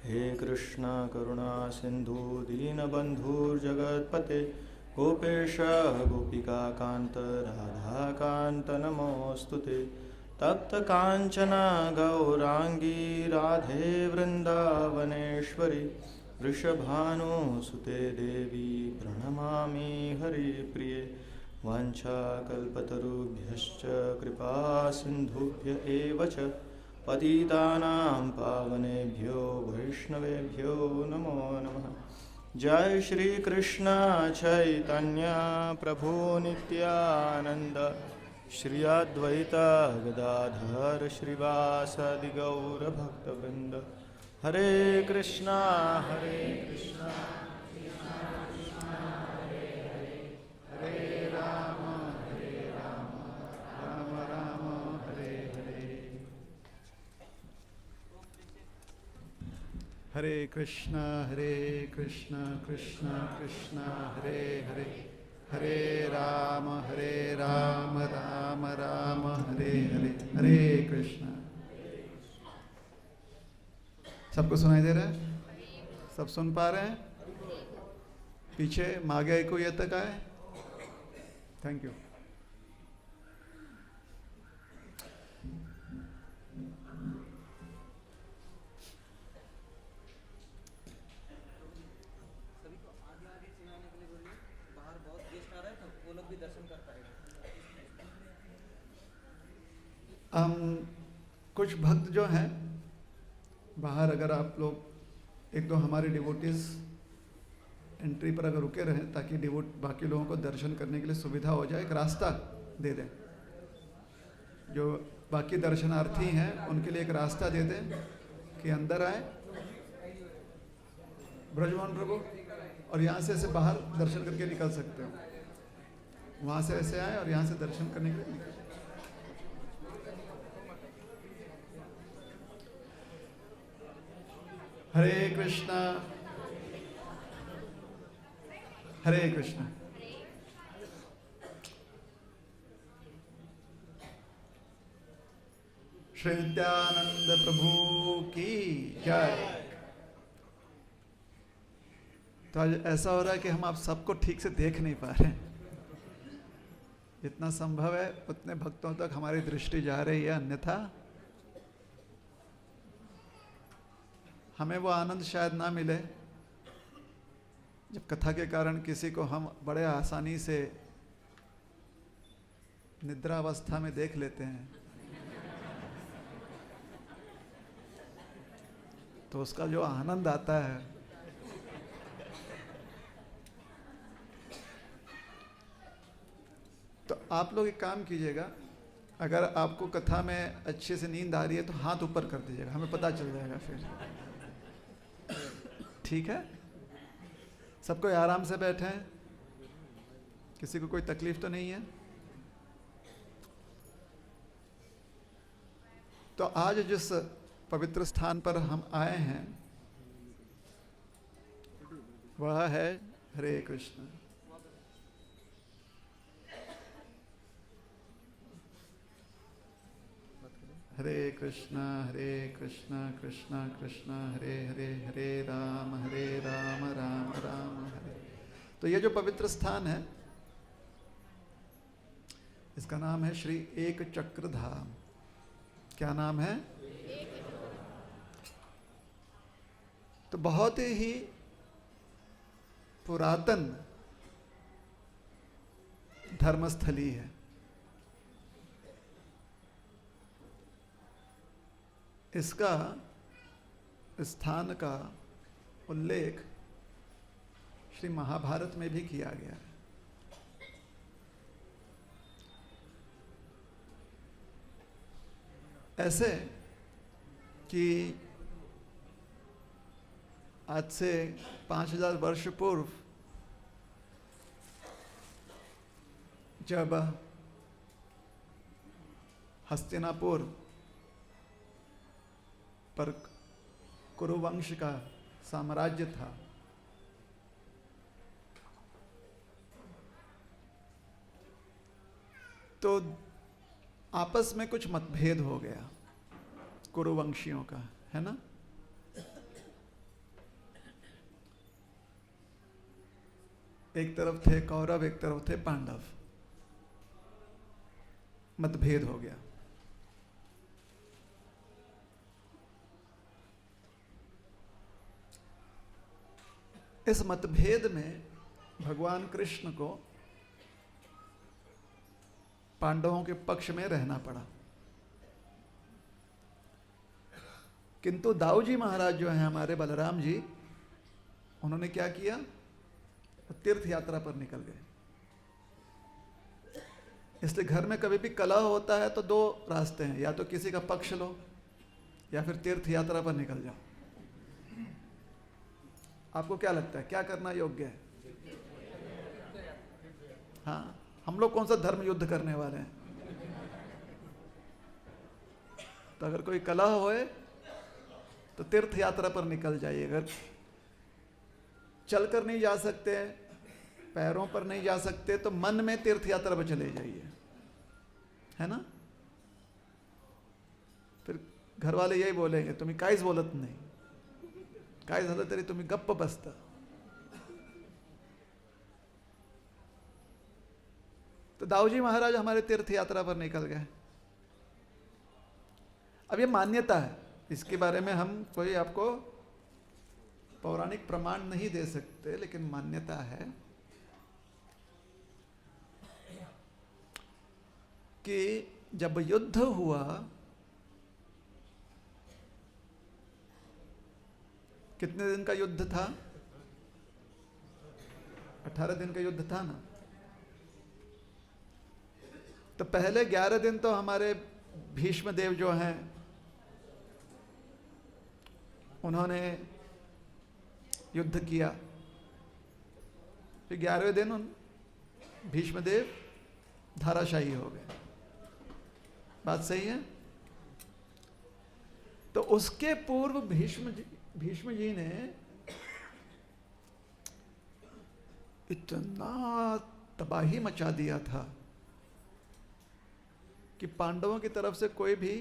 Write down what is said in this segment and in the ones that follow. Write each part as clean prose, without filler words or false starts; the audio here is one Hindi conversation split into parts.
हे कृष्ण करुणा सिंधु दीनबंधुर्जगत्पते गोपेश गोपिकान्त राधाकान्त नमोऽस्तुते। तप्त कांचना गौरांगी राधे वृंदावनेश्वरी वृषभानुसुते देवी प्रणमामि हरिप्रिये। वाञ्छाकल्पतरुभ्यश्च कृपा सिन्धुभ्य एव च पतितानां पावनेभ्यो वैष्णवेभ्यो नमो नमः। जय श्री कृष्ण चैतन्य प्रभु नित्यानंद श्री अद्वैत गदाधर श्रीवासादि गौर भक्तवृंद। हरे कृष्णा हरे राम राम राम हरे हरे। हरे कृष्णा कृष्ण कृष्ण हरे हरे, हरे राम राम राम हरे हरे, हरे कृष्णा। सबको सुनाई दे रहा है? सब सुन पा रहे हैं? पीछे मागे ऐकू येतं काय? Thank you. कुछ भक्त जो हैं बाहर, अगर आप लोग एक दो हमारे डिवोटीज एंट्री पर अगर रुके रहें ताकि बाकी लोगों को दर्शन करने के लिए सुविधा हो जाए, एक रास्ता दे दें। जो बाकी दर्शनार्थी हैं उनके लिए एक रास्ता दे दें कि अंदर आए ब्रजमोहन प्रभु, और यहाँ से ऐसे बाहर दर्शन करके निकल सकते हो। वहाँ से ऐसे आए और यहाँ से दर्शन करने के लिए निकल। हरे कृष्णा हरे कृष्णा। श्री नित्यानंद प्रभु की जय। तो आज ऐसा हो रहा है कि हम आप सबको ठीक से देख नहीं पा रहे हैं। जितना संभव है उतने भक्तों तक हमारी दृष्टि जा रही है, अन्यथा हमें वो आनंद शायद ना मिले जब कथा के कारण किसी को हम बड़े आसानी से निद्रावस्था में देख लेते हैं, तो उसका जो आनंद आता है तो आप लोग एक काम कीजिएगा, अगर आपको कथा में अच्छे से नींद आ रही है तो हाथ ऊपर कर दीजिएगा, हमें पता चल जाएगा फिर। ठीक है? सबको आराम से बैठे हैं, किसी को कोई तकलीफ तो नहीं है? तो आज जिस पवित्र स्थान पर हम आए हैं वह है हरे कृष्ण। हरे कृष्णा कृष्ण कृष्ण हरे हरे, हरे राम राम राम हरे। तो ये जो पवित्र स्थान है इसका नाम है श्री एक चक्र धाम। क्या नाम है? तो बहुत ही पुरातन धर्मस्थली है। इसका स्थान का उल्लेख श्री महाभारत में भी किया गया है। ऐसे कि आज से 5000 वर्ष पूर्व जब हस्तिनापुर पर कुरुवंश का साम्राज्य था, तो आपस में कुछ मतभेद हो गया कुरुवंशियों का, है ना? एक तरफ थे कौरव, एक तरफ थे पांडव। मतभेद हो गया। इस मतभेद में भगवान कृष्ण को पांडवों के पक्ष में रहना पड़ा। किंतु दाऊ जी महाराज जो हैं हमारे बलराम जी, उन्होंने क्या किया, तीर्थ यात्रा पर निकल गए। इसलिए घर में कभी भी कलह होता है तो दो रास्ते हैं, या तो किसी का पक्ष लो या फिर तीर्थ यात्रा पर निकल जाओ। आपको क्या लगता है, क्या करना योग्य है? हाँ, हम लोग कौन सा धर्म युद्ध करने वाले हैं? तो अगर कोई कलह होए तो तीर्थ यात्रा पर निकल जाइए। अगर चलकर नहीं जा सकते, पैरों पर नहीं जा सकते, तो मन में तीर्थ यात्रा पर चले जाइए, है ना? फिर घर वाले यही बोलेंगे, तुम्हें काहीच बोलत नाही, काय झालं तरी तुम्ही गप्प बसता। तो दाऊजी महाराज हमारे तीर्थ यात्रा पर निकल गए। अब ये मान्यता है, इसके बारे में हम कोई आपको पौराणिक प्रमाण नहीं दे सकते, लेकिन मान्यता है कि जब युद्ध हुआ, कितने दिन का युद्ध था? 18 दिन का युद्ध था ना। तो पहले 11 दिन तो हमारे भीष्म देव जो हैं उन्होंने युद्ध किया। फिर 11वें दिन उन भीष्म देव धाराशाही हो गए। बात सही है? तो उसके पूर्व भीष्म जी ने इतना तबाही मचा दिया था कि पांडवों की तरफ से कोई भी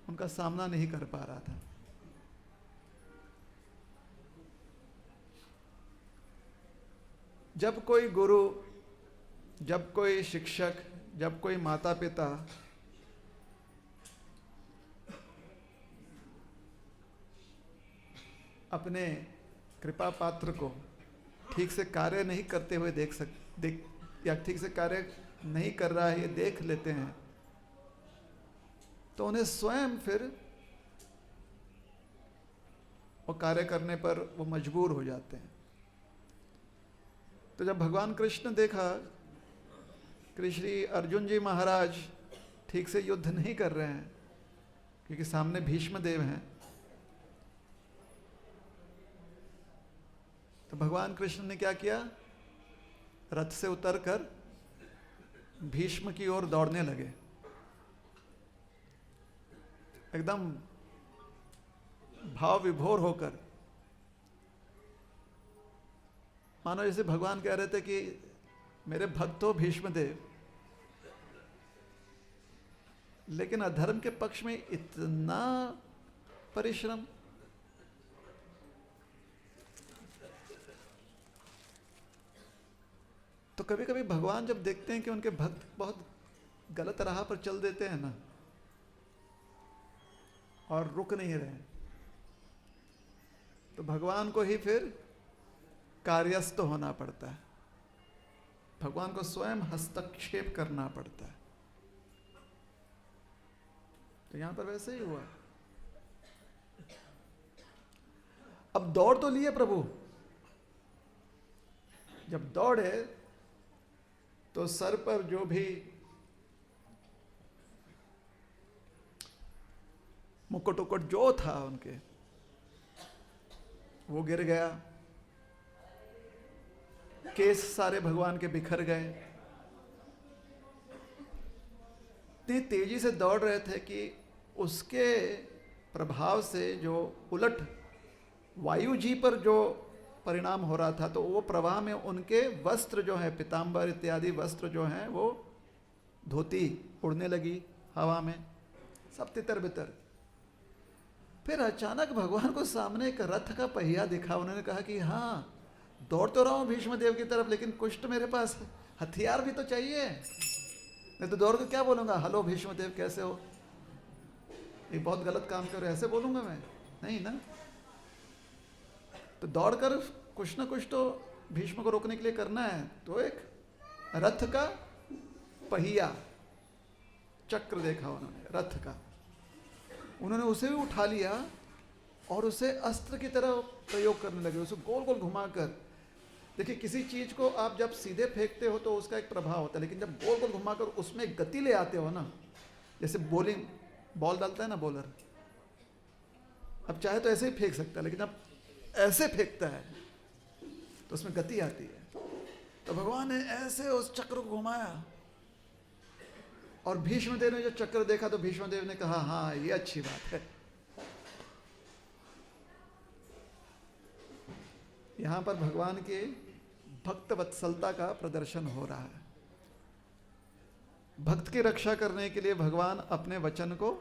उनका सामना नहीं कर पा रहा था। जब कोई गुरु, जब कोई शिक्षक, जब कोई माता पिता अपने कृपा पात्र को ठीक से कार्य नहीं करते हुए या ठीक से कार्य नहीं कर रहा है ये देख लेते हैं, तो उन्हें स्वयं फिर वो कार्य करने पर वो मजबूर हो जाते हैं। तो जब भगवान कृष्ण देखा कि श्री अर्जुन जी महाराज ठीक से युद्ध नहीं कर रहे हैं क्योंकि सामने भीष्म देव हैं, तो भगवान कृष्ण ने क्या किया, रथ से उतरकर भीष्म की ओर दौड़ने लगे। एकदम भाव विभोर होकर, मानो जैसे भगवान कह रहे थे कि मेरे भक्त हो भीष्म देव, लेकिन अधर्म के पक्ष में इतना परिश्रम। तो कभी कभी भगवान जब देखते हैं कि उनके भक्त बहुत गलत राह पर चल देते हैं ना, और रुक नहीं रहे, तो भगवान को ही फिर कार्यस्थ होना पड़ता है, भगवान को स्वयं हस्तक्षेप करना पड़ता है। तो यहां पर वैसे ही हुआ। अब दौड़ तो लिए प्रभु, जब दौड़े तो सर पर जो भी मुकुट उकुट जो था उनके, वो गिर गया, केस सारे भगवान के बिखर गए। इतनी तेजी से दौड़ रहे थे कि उसके प्रभाव से जो उलट वायु जी पर जो परिणाम हो रहा था, तो वो प्रवाह में उनके वस्त्र जो है, पीतांबर इत्यादि वस्त्र जो हैं, वो धोती उड़ने लगी हवा में, सब तितर बितर। फिर अचानक भगवान को सामने एक रथ का पहिया दिखा। उन्होंने कहा कि हाँ, दौड़ तो रहा हूँ भीष्म देव की तरफ, लेकिन कुछ तो मेरे पास हथियार भी तो चाहिए, नहीं तो दौड़ के क्या बोलूँगा, हेलो भीष्म देव कैसे हो, ये बहुत गलत काम कर रहे, ऐसे बोलूँगा मैं? नहीं ना। तो दौड़कर कुछ ना कुछ तो भीष्म को रोकने के लिए करना है। तो एक रथ का पहिया, चक्र देखा उन्होंने रथ का, उन्होंने उसे भी उठा लिया और उसे अस्त्र की तरह प्रयोग करने लगे, उसे गोल गोल घुमाकर। देखिए, किसी चीज को आप जब सीधे फेंकते हो तो उसका एक प्रभाव होता है, लेकिन जब गोल गोल घुमाकर उसमें गति ले आते हो ना, जैसे बॉलिंग बॉल डालता है ना बॉलर, अब चाहे तो ऐसे ही फेंक सकता है, लेकिन अब ऐसे फेंकता है तो उसमें गति आती है। तो भगवान ने ऐसे उस चक्र को घुमाया और भीष्मदेव ने जो चक्र देखा तो भीष्मदेव ने कहा, हाँ ये अच्छी बात है। यहां पर भगवान के भक्त वत्सलता का प्रदर्शन हो रहा है। भक्त की रक्षा करने के लिए भगवान अपने वचन को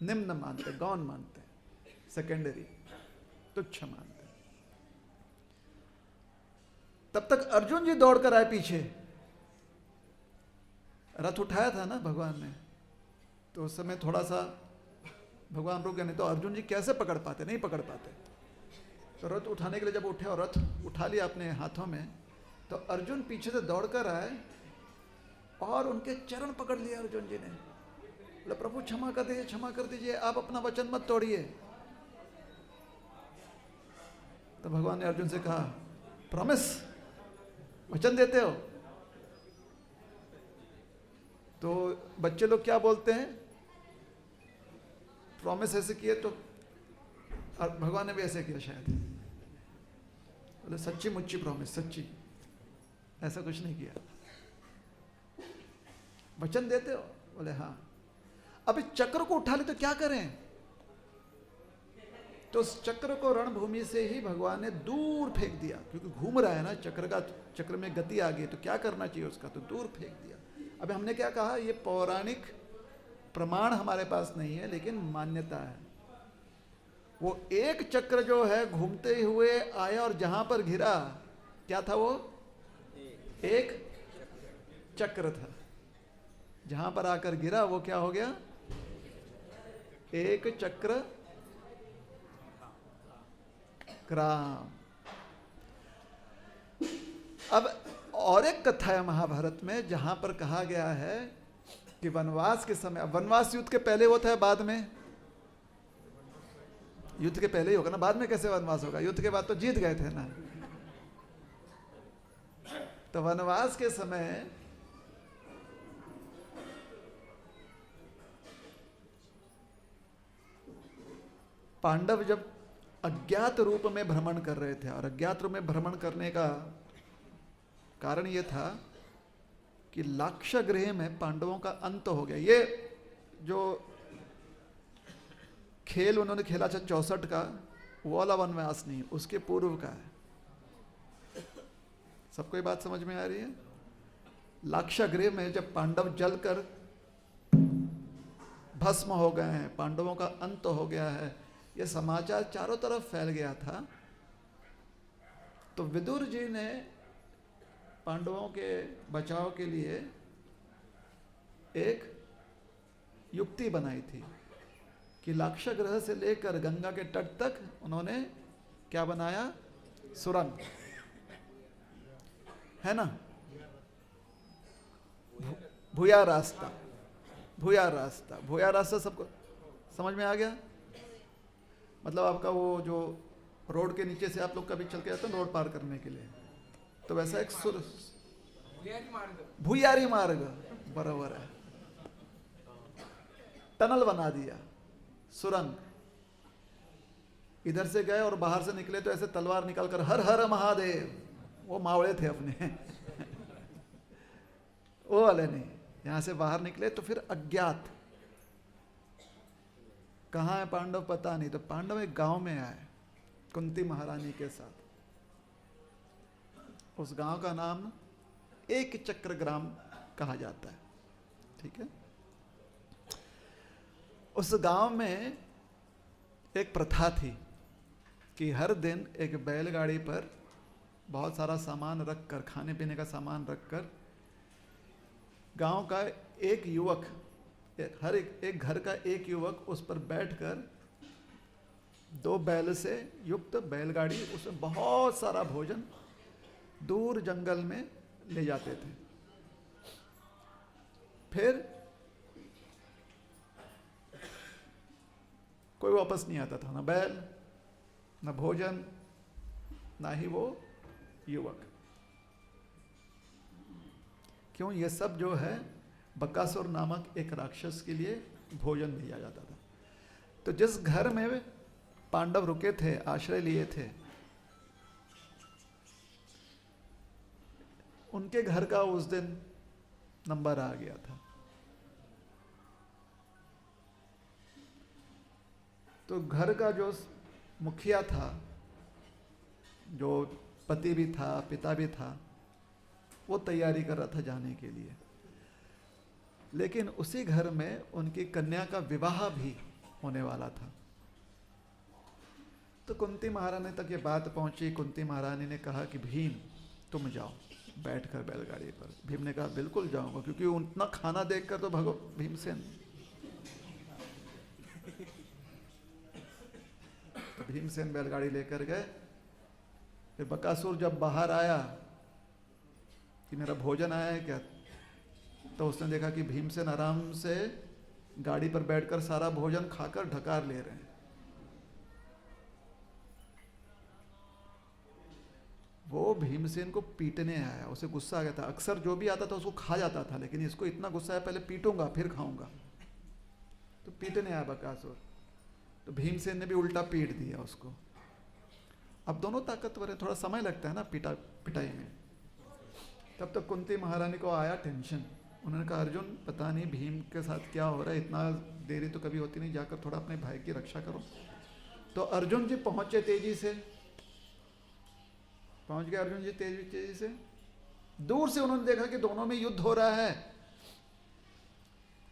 निम्न मानते, गौण मानते, सेकेंडरी, तुच्छ मानते। तब तक अर्जुन जी दौड़कर आए पीछे, रथ उठाया था ना भगवान ने, तो उस समय थोड़ा सा भगवान रुक गए, नहीं तो अर्जुन जी कैसे पकड़ पाते, नहीं पकड़ पाते। तो रथ उठाने के लिए जब उठे और रथ उठा लिया अपने हाथों में, तो अर्जुन पीछे से दौड़कर आए और उनके चरण पकड़ लिए अर्जुन जी ने, बोले प्रभु क्षमा कर दीजिए, क्षमा कर दीजिए, आप अपना वचन मत तोड़िए। तो भगवान ने अर्जुन से कहा, प्रॉमिस, वचन देते हो? तो बच्चे लोग क्या बोलते हैं, प्रॉमिस ऐसे किए, तो भगवान ने भी ऐसे किया शायद, बोले सच्ची मुच्ची प्रॉमिस, सच्ची, ऐसा कुछ नहीं किया। वचन देते हो? बोले हाँ। अब इस चक्र को उठा ले तो क्या करें? तो उस चक्र को रणभूमि से ही भगवान ने दूर फेंक दिया, क्योंकि घूम रहा है ना चक्र का, चक्र में गति आ गई, तो क्या करना चाहिए उसका, तो दूर फेंक दिया। अभी हमने क्या कहा, ये पौराणिक प्रमाण हमारे पास नहीं है, लेकिन मान्यता है। वो एक चक्र जो है घूमते हुए आया और जहां पर घिरा, क्या था वो? एक चक्र था। जहां पर आकर गिरा वो क्या हो गया? एक चक्र ग्राम। अब और एक कथा है महाभारत में, जहां पर कहा गया है कि वनवास के समय, अब वनवास युद्ध के पहले होता है बाद में? युद्ध के पहले ही होगा ना, बाद में कैसे वनवास होगा? युद्ध के बाद तो जीत गए थे ना। तो वनवास के समय पांडव जब अज्ञात रूप में भ्रमण कर रहे थे, और अज्ञात रूप में भ्रमण करने का कारण यह था कि लाक्षागृह में पांडवों का अंत हो गया। ये जो खेल उन्होंने खेला था 64 का, वो वाला वनवास नहीं, उसके पूर्व का है। सबको ये बात समझ में आ रही है? लाक्षागृह में जब पांडव जलकर भस्म हो गए हैं, पांडवों का अंत हो गया है, ये समाचार चारों तरफ फैल गया था। तो विदुर जी ने पांडवों के बचाव के लिए एक युक्ति बनाई थी कि लाक्षागृह से लेकर गंगा के तट तक उन्होंने क्या बनाया? सुरंग, है ना, भूया रास्ता, भूया रास्ता, भूया रास्ता सबको समझ में आ गया? मतलब आपका वो जो रोड के नीचे से आप लोग कभी चल के जाते हैं रोड पार करने के लिए, तो वैसा एक भूयारी मार्ग, बराबर है, टनल बना दिया, सुरंग। इधर से गए और बाहर से निकले तो ऐसे तलवार निकालकर हर हर महादेव, वो मावड़े थे अपने वो वाले नहीं। यहां से बाहर निकले तो फिर अज्ञात, कहाँ है पांडव पता नहीं, तो पांडव एक गांव में आए कुंती महारानी के साथ। उस गांव का नाम एक चक्र ग्राम कहा जाता है, ठीक है। उस गांव में एक प्रथा थी कि हर दिन एक बैलगाड़ी पर बहुत सारा सामान रखकर, खाने पीने का सामान रखकर, गांव का एक युवक, हर एक घर का एक युवक उस पर बैठकर 2 बैल से युक्त बैलगाड़ी, उसमें बहुत सारा भोजन दूर जंगल में ले जाते थे। फिर कोई वापस नहीं आता था, ना बैल, ना भोजन, ना ही वो युवक। क्यों? ये सब जो है बकासुर नामक एक राक्षस के लिए भोजन दिया जाता था। तो जिस घर में पांडव रुके थे, आश्रय लिए थे, उनके घर का उस दिन नंबर आ गया था। तो घर का जो मुखिया था, जो पति भी था, पिता भी था, वो तैयारी कर रहा था जाने के लिए। लेकिन उसी घर में उनकी कन्या का विवाह भी होने वाला था। तो कुंती महारानी तक ये बात पहुंची। कुंती महारानी ने कहा कि भीम तुम जाओ बैठकर बैलगाड़ी पर। भीम ने कहा बिल्कुल जाऊंगा, क्योंकि उतना खाना देखकर तो भीमसेन। तो भीमसेन बैलगाड़ी लेकर गए। फिर बकासुर जब बाहर आया कि मेरा भोजन आया है क्या, तो उसने देखा कि भीमसेन आराम से गाड़ी पर बैठकर सारा भोजन खाकर ढकार ले रहे हैं। वो भीमसेन को पीटने आया, उसे गुस्सा आ गया था। अक्सर जो भी आता था उसको खा जाता था, लेकिन इसको इतना गुस्सा है पहले पीटूंगा फिर खाऊंगा। तो पीटने आया बकासुर। तो भीमसेन ने भी उल्टा पीट दिया उसको। अब दोनों ताकतवर है, थोड़ा समय लगता है ना पिटाई में। तब तक कुंती महारानी को आया टेंशन। उन्होंने कहा अर्जुन पता नहीं भीम के साथ क्या हो रहा है, इतना देरी तो कभी होती नहीं, जाकर थोड़ा अपने भाई की रक्षा करो। तो अर्जुन जी पहुंचे तेजी से, पहुंच गए अर्जुन जी तेजी से। दूर से उन्होंने देखा कि दोनों में युद्ध हो रहा है।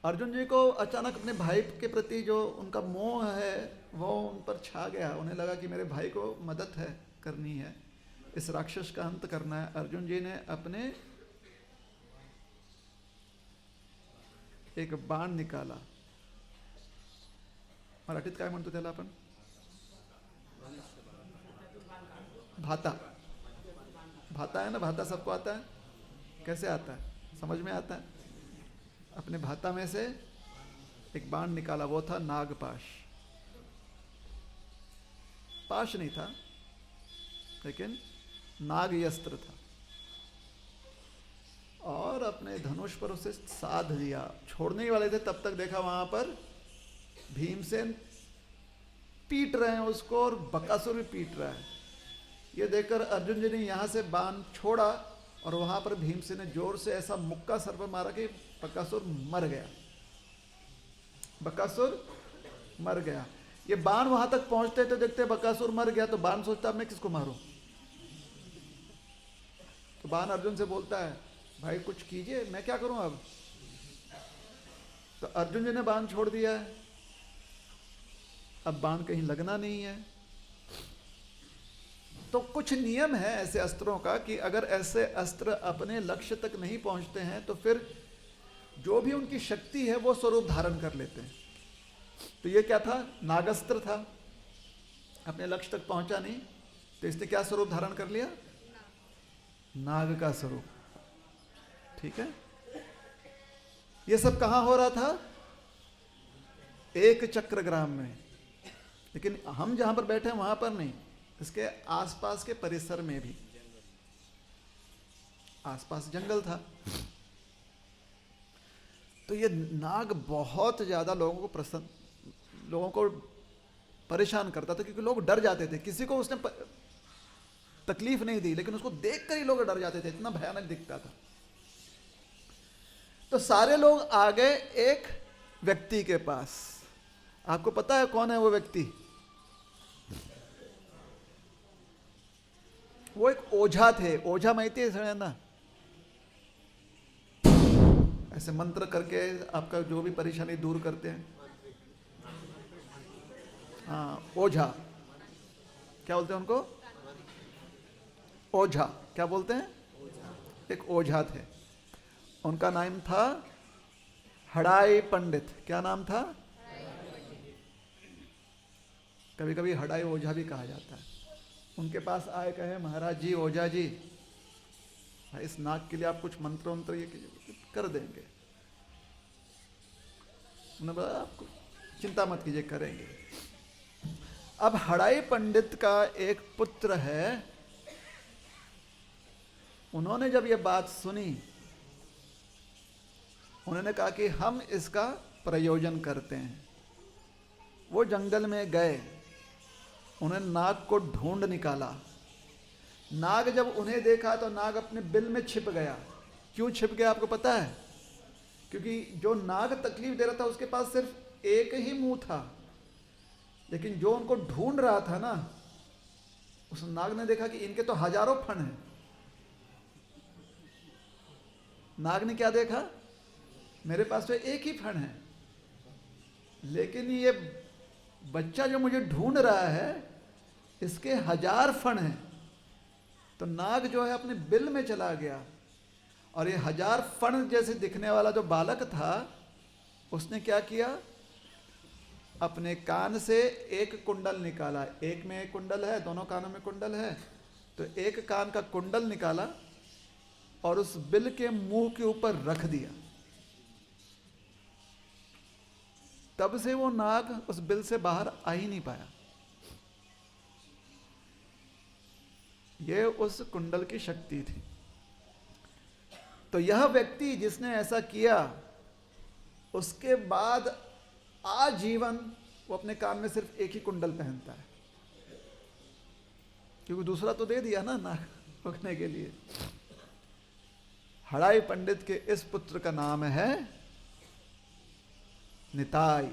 अर्जुन जी को अचानक अपने भाई के प्रति जो उनका मोह है वो उन पर छा गया। उन्हें लगा कि मेरे भाई को मदद है करनी है, इस राक्षस का अंत करना है। अर्जुन जी ने अपने एक बाण निकाला। मराठीत काय म्हणतो त्याला आपण? भाता। भाता है ना, भाता सबको आता है। कैसे आता है? समझ में आता है। अपने भाता में से एक बाण निकाला, वो था नागपाश। पाश नहीं था, लेकिन नागयस्त्र था। और अपने धनुष पर उसे साध दिया। छोड़ने ही वाले थे, तब तक देखा वहां पर भीमसेन पीट रहे हैं उसको और बकासुर भी पीट रहा है। ये देखकर अर्जुन जी ने यहां से बाण छोड़ा और वहां पर भीमसेन ने जोर से ऐसा मुक्का सर पर मारा कि बकासुर मर गया। बकासुर मर गया। ये बाण वहां तक पहुंचते तो देखते बकासुर मर गया, तो बाण सोचता अब मैं किसको मारूं। तो बाण अर्जुन से बोलता है भाई कुछ कीजिए, मैं क्या करूं अब। तो अर्जुन जी ने बाण छोड़ दिया है। अब बाण कहीं लगना नहीं है। तो कुछ नियम है ऐसे अस्त्रों का कि अगर ऐसे अस्त्र अपने लक्ष्य तक नहीं पहुंचते हैं तो फिर जो भी उनकी शक्ति है वो स्वरूप धारण कर लेते हैं। तो ये क्या था? नागस्त्र था। अपने लक्ष्य तक पहुंचा नहीं तो इसने क्या स्वरूप धारण कर लिया? नाग का स्वरूप। ठीक है। ये सब कहां हो रहा था? एक चक्रग्राम में। लेकिन हम जहां पर बैठे हैं वहां पर नहीं, इसके आसपास के परिसर में भी। आसपास जंगल था। तो ये नाग बहुत ज्यादा लोगों को परेशान करता था, क्योंकि लोग डर जाते थे। किसी को उसने तकलीफ नहीं दी, लेकिन उसको देखकर ही लोग डर जाते थे, इतना भयानक दिखता था। तो सारे लोग आ गए एक व्यक्ति के पास। आपको पता है कौन है वो व्यक्ति? वो एक ओझा थे। ओझा माहिती है सगळ्यांना? ऐसे मंत्र करके आपका जो भी परेशानी दूर करते हैं। हाँ, ओझा। क्या बोलते हैं उनको? ओझा। क्या बोलते हैं? एक ओझा थे, उनका नाम था हड़ाई पंडित। क्या नाम था? कभी कभी हड़ाई ओझा भी कहा जाता है। उनके पास आए, कहे महाराज जी, ओझा जी, इस नाग के लिए आप कुछ मंत्र वंत्र ये कर देंगे। उन्होंने बोला आपको चिंता मत कीजिए, करेंगे। अब हड़ाई पंडित का एक पुत्र है, उन्होंने जब ये बात सुनी, उन्होंने कहा कि हम इसका प्रयोजन करते हैं। वो जंगल में गए, उन्होंने नाग को ढूंढ निकाला। नाग जब उन्हें देखा तो नाग अपने बिल में छिप गया। क्यों छिप गया आपको पता है? क्योंकि जो नाग तकलीफ दे रहा था उसके पास सिर्फ एक ही मुंह था, लेकिन जो उनको ढूंढ रहा था ना, उस नाग ने देखा कि इनके तो हजारों फण हैं। नाग ने क्या देखा? मेरे पास तो एक ही फण है, लेकिन ये बच्चा जो मुझे ढूंढ रहा है इसके 1000 फण हैं। तो नाग जो है अपने बिल में चला गया, और ये 1000 फण जैसे दिखने वाला जो बालक था, उसने क्या किया? अपने कान से एक कुंडल निकाला। एक में एक कुंडल है, दोनों कानों में कुंडल है, तो एक कान का कुंडल निकाला और उस बिल के मुंह के ऊपर रख दिया। तब से वो नाग उस बिल से बाहर आ ही नहीं पाया। ये उस कुंडल की शक्ति थी। तो यह व्यक्ति जिसने ऐसा किया, उसके बाद आजीवन वो अपने कान में सिर्फ एक ही कुंडल पहनता है, क्योंकि दूसरा तो दे दिया ना नाग रोकने के लिए। हड़ाई पंडित के इस पुत्र का नाम है निताई।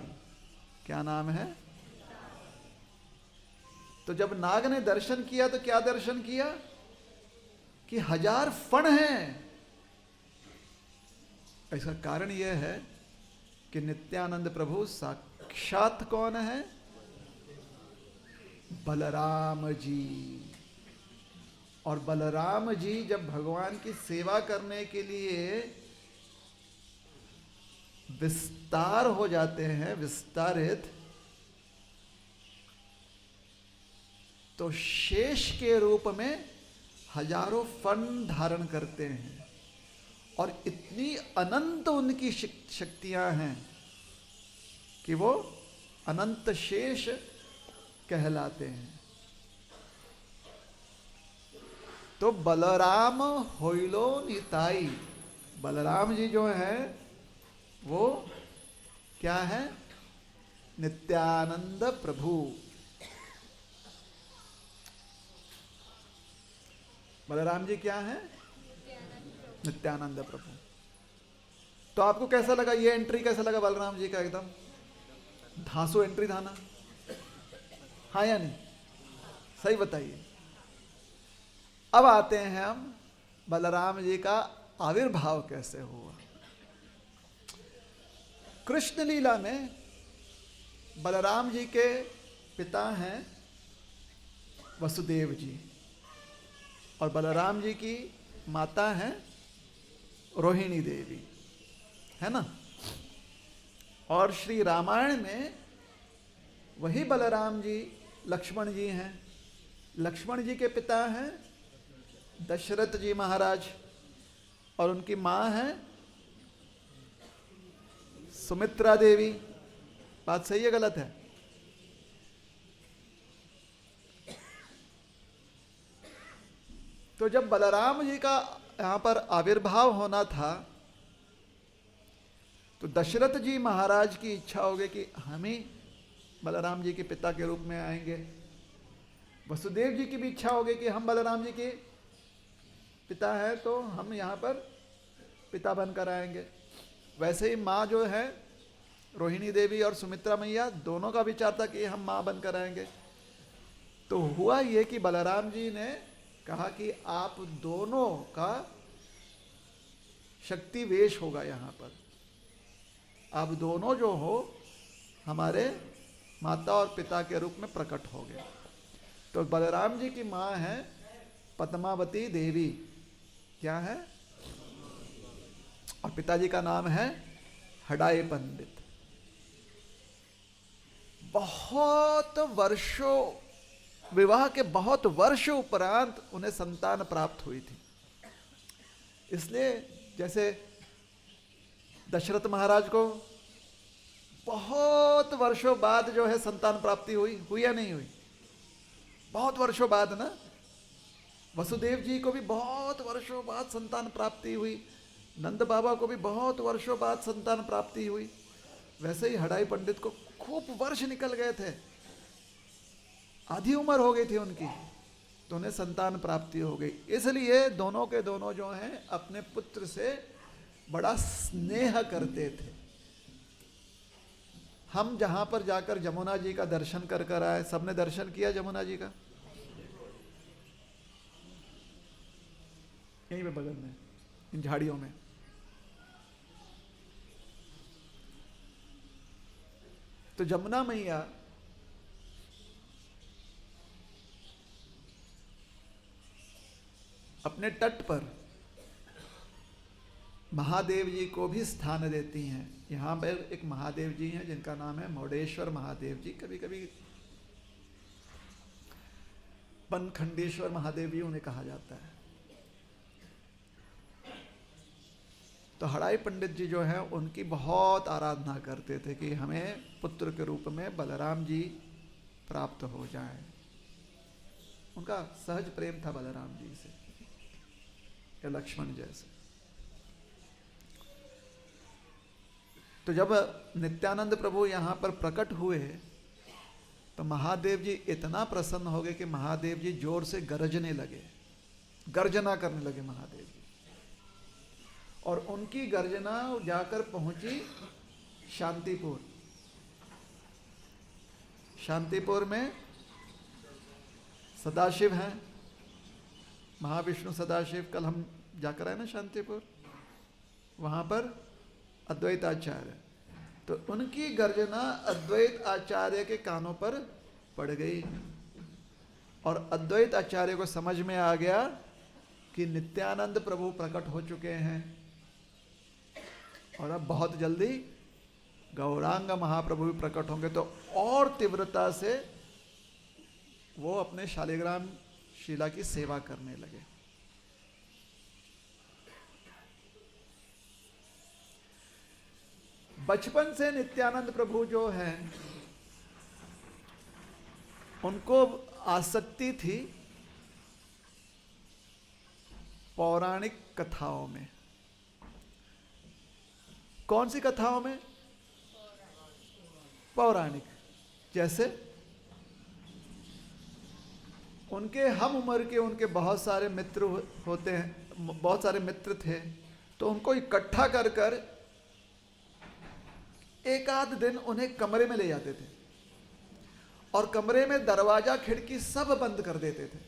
क्या नाम है? तो जब नाग ने दर्शन किया तो क्या दर्शन किया? कि 1000 फण हैं। इसका कारण यह है कि नित्यानंद प्रभु साक्षात कौन है? बलराम जी। और बलराम जी जब भगवान की सेवा करने के लिए विस्तार हो जाते हैं, विस्तारित, तो शेष के रूप में हजारों फण धारण करते हैं, और इतनी अनंत उनकी शक्तियां हैं कि वो अनंत शेष कहलाते हैं। तो बलराम होइलो निताई। बलराम जी जो है वो क्या है? नित्यानंद प्रभु। बलराम जी क्या है? नित्यानंद प्रभु। तो आपको कैसा लगा ये एंट्री? कैसा लगा बलराम जी का? एकदम धांसू एंट्री था ना? हाँ या नहीं? सही बताइए। अब आते हैं हम बलराम जी का आविर्भाव कैसे हुआ। कृष्ण लीला में बलराम जी के पिता हैं वसुदेव जी, और बलराम जी की माता हैं रोहिणी देवी, है ना? और श्री रामायण में वही बलराम जी लक्ष्मण जी हैं। लक्ष्मण जी के पिता हैं दशरथ जी महाराज, और उनकी माँ है सुमित्रा देवी। बात सही है गलत है? तो जब बलराम जी का यहाँ पर आविर्भाव होना था, तो दशरथ जी महाराज की इच्छा हो गई कि हम ही बलराम जी के पिता के रूप में आएंगे। वसुदेव जी की भी इच्छा हो गई कि हम बलराम जी के पिता हैं तो हम यहाँ पर पिता बनकर आएंगे। वैसे ही माँ जो है रोहिणी देवी और सुमित्रा मैया, दोनों का विचार था कि हम माँ बनकर आएंगे। तो हुआ ये कि बलराम जी ने कहा कि आप दोनों का शक्ति वेश होगा यहाँ पर, आप दोनों जो हो हमारे माता और पिता के रूप में प्रकट हो गए। तो बलराम जी की माँ है पद्मावती देवी, क्या है, और पिताजी का नाम है हडाई पंडित। बहुत वर्षों, विवाह के बहुत वर्षों उपरांत उन्हें संतान प्राप्त हुई थी। इसलिए जैसे दशरथ महाराज को बहुत वर्षों बाद जो है संतान प्राप्ति हुई या नहीं हुई, बहुत वर्षों बाद ना। वसुदेव जी को भी बहुत वर्षों बाद संतान प्राप्ति हुई, नंद बाबा को भी बहुत वर्षों बाद संतान प्राप्ति हुई। वैसे ही हडाई पंडित को खूब वर्ष निकल गए थे, आधी उम्र हो गई थी उनकी, तो उन्हें संतान प्राप्ति हो गई। इसलिए दोनों के दोनों जो हैं अपने पुत्र से बड़ा स्नेह करते थे। हम जहां पर जाकर जमुना जी का दर्शन कर कर आए, सबने दर्शन किया जमुना जी का? यहीं पे बगल में इन झाड़ियों में। तो जमुना मैया अपने तट पर महादेव जी को भी स्थान देती हैं। यहाँ पर एक महादेव जी हैं जिनका नाम है मौडेश्वर महादेव जी, कभी कभी बनखंडेश्वर महादेव जी उन्हें कहा जाता है। तो हडाई पंडित जी जो है उनकी बहुत आराधना करते थे कि हमें पुत्र के रूप में बलराम जी प्राप्त हो जाए। उनका सहज प्रेम था बलराम जी से या लक्ष्मण जैसे। तो जब नित्यानंद प्रभु यहाँ पर प्रकट हुए तो महादेव जी इतना प्रसन्न हो गए कि महादेव जी जोर से गरजने लगे, गर्जना करने लगे महादेव जी। और उनकी गर्जना जाकर पहुंची शांतिपुर। शांतिपुर में सदाशिव हैं, महाविष्णु सदाशिव। कल हम जाकर आए ना शांतिपुर, वहां पर अद्वैत आचार्य। तो उनकी गर्जना अद्वैत आचार्य के कानों पर पड़ गई और अद्वैत आचार्य को समझ में आ गया कि नित्यानंद प्रभु प्रकट हो चुके हैं और अब बहुत जल्दी गौरांग महाप्रभु भी प्रकट होंगे। तो और तीव्रता से वो अपने शालिग्राम शिला की सेवा करने लगे। बचपन से नित्यानंद प्रभु जो हैं उनको आसक्ति थी पौराणिक कथाओं में। कौन सी कथाओं में? पौराणिक। जैसे उनके हम उम्र के उनके बहुत सारे मित्र होते हैं, बहुत सारे मित्र थे, तो उनको इकट्ठा कर कर एक आध दिन उन्हें कमरे में ले जाते थे और कमरे में दरवाजा खिड़की सब बंद कर देते थे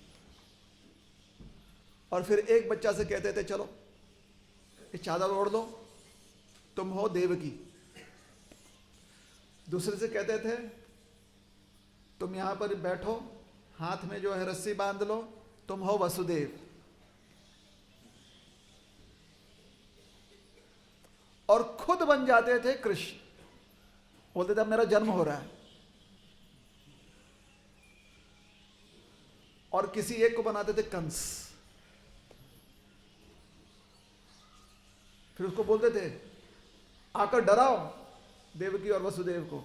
और फिर एक बच्चा से कहते थे चलो ये चादर ओढ़ लो, तुम हो देवकी। दूसरे से कहते थे तुम यहां पर बैठो, हाथ में जो है रस्सी बांध लो, तुम हो वसुदेव। और खुद बन जाते थे कृष्ण, बोलते थे अब मेरा जन्म हो रहा है। और किसी एक को बनाते थे कंस, फिर उसको बोलते थे आकर डराओ देवकी और वसुदेव को।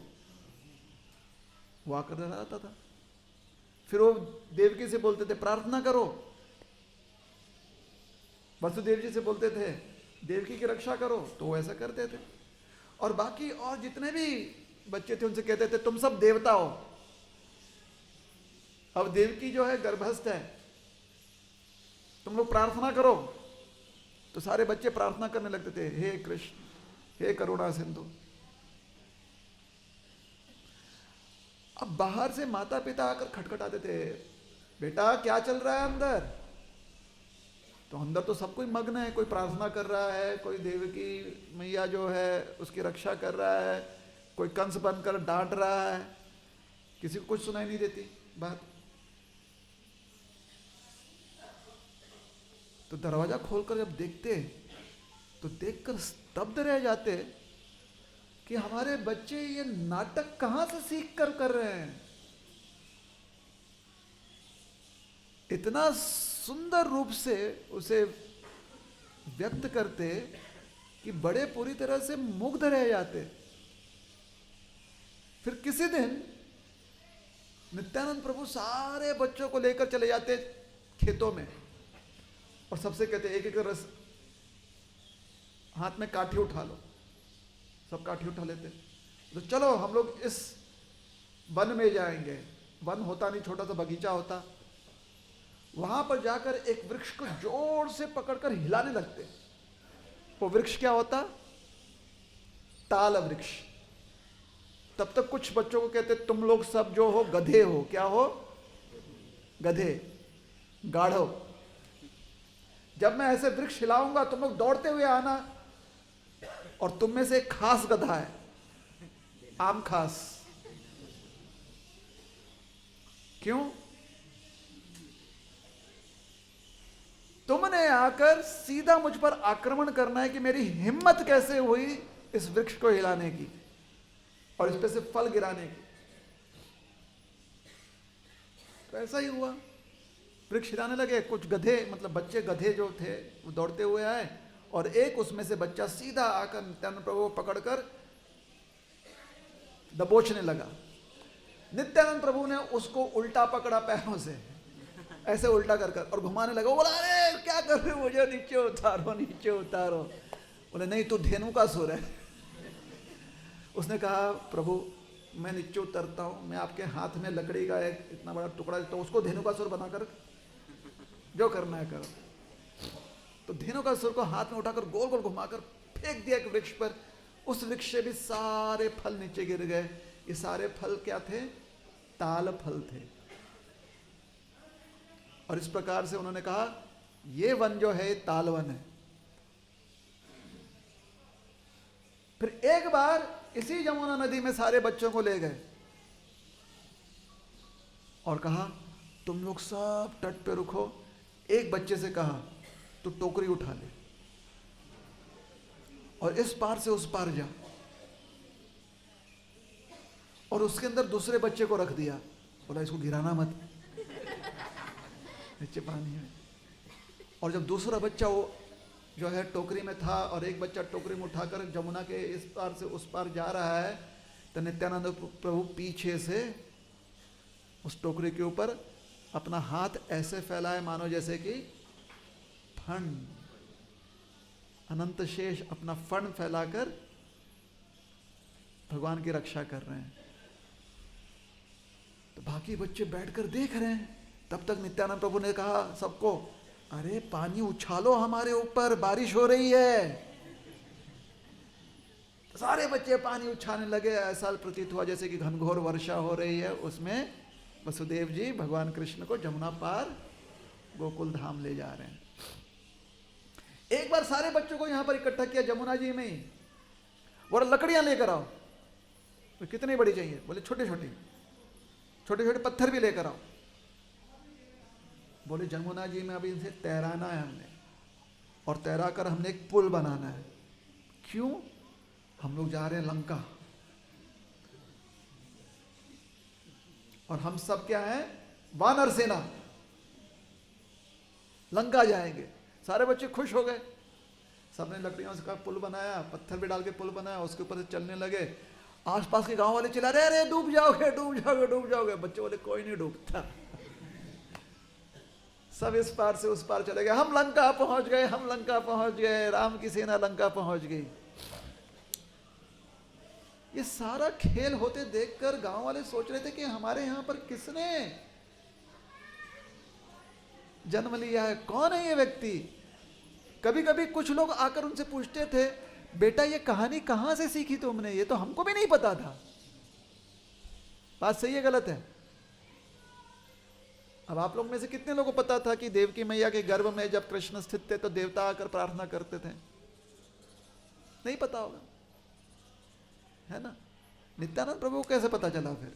वो आकर डराता था। फिर वो देवकी से बोलते थे प्रार्थना करो, वसुदेव जी से बोलते थे देवकी की रक्षा करो, तो वो ऐसा करते थे। और बाकी और जितने भी बच्चे थे उनसे कहते थे तुम सब देवता हो। अब देवकी जो है गर्भस्थ है, तुम लोग प्रार्थना करो। तो सारे बच्चे प्रार्थना करने लगते थे, हे कृष्ण, हे करुणा सिंधु। अब बाहर से माता पिता आकर खटखटाते थे, बेटा क्या चल रहा है अंदर? तो अंदर तो सब कोई मग्न है, कोई प्रार्थना कर रहा है, कोई देवकी मैया जो है उसकी रक्षा कर रहा है, कोई कंस बनकर डांट रहा है, किसी को कुछ सुनाई नहीं देती बात। तो दरवाजा खोलकर जब देखते तो देखकर स्तब्ध रह जाते कि हमारे बच्चे ये नाटक कहां से सीख कर रहे हैं। इतना सुंदर रूप से उसे व्यक्त करते कि बड़े पूरी तरह से मुग्ध रह जाते। फिर किसी दिन नित्यानंद प्रभु सारे बच्चों को लेकर चले जाते खेतों में और सबसे कहते एक एक रस हाथ में काठी उठा लो। सब काठी उठा लेते। तो चलो हम लोग इस वन में जाएंगे। वन होता नहीं, छोटा सा बगीचा होता। वहां पर जाकर एक वृक्ष को जोर से पकड़कर हिलाने लगते। वो वृक्ष क्या होता? ताल वृक्ष। तब तक कुछ बच्चों को कहते तुम लोग सब जो हो गधे हो। क्या हो? गधे, गाढ़ो। जब मैं ऐसे वृक्ष हिलाऊंगा तुम लोग दौड़ते हुए आना। और तुम में से एक खास गधा है, आम खास। क्यों? तुमने आकर सीधा मुझ पर आक्रमण करना है कि मेरी हिम्मत कैसे हुई इस वृक्ष को हिलाने की और इस पे से फल गिराने की। तो ऐसा ही हुआ। वृक्ष हिलाने लगे। कुछ गधे, मतलब बच्चे गधे जो थे, वो दौड़ते हुए आए और एक उसमें से बच्चा सीधा आकर नित्यानंद प्रभु को पकड़कर दबोचने लगा। नित्यानंद प्रभु ने उसको उल्टा पकड़ा पैरों से, ऐसे उल्टा कर और घुमाने लगा। बोला अरे क्या कर रहे हो, मुझे नीचे उतारो, नीचे उतारो। बोले नहीं, तू धेनु का सुर है। उसने कहा प्रभु मैं नीचे उतरता हूं, मैं आपके हाथ में लकड़ी का एक इतना बड़ा टुकड़ा देता हूं, उसको धेनु का सुर बनाकर जो करना है करो। तो धेनु का सुर को हाथ में उठाकर गोल गोल घुमाकर फेंक दिया एक वृक्ष पर। उस वृक्ष से भी सारे फल नीचे गिर गए। ये सारे फल क्या थे? ताल फल थे। और इस प्रकार से उन्होंने कहा ये वन जो है ताल वन है। फिर एक बार इसी जमुना नदी में सारे बच्चों को ले गए और कहा तुम लोग सब तट पे रुको। एक बच्चे से कहा तू टोकरी उठा ले और इस पार से उस पार जा। और उसके अंदर दूसरे बच्चे को रख दिया। बोला इसको गिराना मत, नीचे पानी है। और जब दूसरा बच्चा वो जो है टोकरी में था और एक बच्चा टोकरी में उठाकर जमुना के इस पार से उस पार जा रहा है, तो नित्यानंद प्रभु पीछे से उस टोकरी के ऊपर अपना हाथ ऐसे फैलाए मानो जैसे कि फण, अनंत शेष अपना फण फैलाकर भगवान की रक्षा कर रहे हैं। तो बाकी बच्चे बैठकर देख रहे हैं। तब तक नित्यानंद प्रभु ने कहा सबको, अरे पानी उछालो हमारे ऊपर, बारिश हो रही है। तो सारे बच्चे पानी उछालने लगे। ऐसा प्रतीत हुआ जैसे कि घनघोर वर्षा हो रही है। उसमें वसुदेव जी भगवान कृष्ण को जमुना पार गोकुल धाम ले जा रहे हैं। एक बार सारे बच्चों को यहां पर इकट्ठा किया जमुना जी में ही। और लकड़ियां लेकर आओ। तो कितनी बड़ी चाहिए? बोले छोटे छोटे, छोटे छोटे पत्थर भी लेकर आओ। बोले जमुना जी में अभी इनसे तैराना है हमने, और तैरा कर हमने एक पुल बनाना है। क्यों? हम लोग जा रहे हैं लंका और हम सब क्या हैं? वानर सेना। लंका जाएंगे। सारे बच्चे खुश हो गए। सबने लकड़ियों से का पुल बनाया, पत्थर भी डाल के पुल बनाया, उसके ऊपर से चलने लगे। आसपास के गांव वाले चिल्ला रहे अरे डूब जाओगे, डूब जाओगे, डूब जाओगे। बच्चे बोले कोई नहीं डूबता। सब इस पार से उस पार चले गए। हम लंका पहुंच गए, हम लंका पहुंच गए। राम की सेना लंका पहुंच गई। ये सारा खेल होते देखकर गांव वाले सोच रहे थे कि हमारे यहां पर किसने जन्म लिया है, कौन है ये व्यक्ति। कभी कभी कुछ लोग आकर उनसे पूछते थे बेटा ये कहानी कहां से सीखी तुमने, ये तो हमको भी नहीं पता था। बात सही है गलत है? अब आप लोग में से कितने लोगों को पता था कि देवकी मैया के गर्भ में जब कृष्ण स्थित थे तो देवता आकर प्रार्थना करते थे? नहीं पता होगा, है ना। नित्यानंद प्रभु को कैसे पता चला? फिर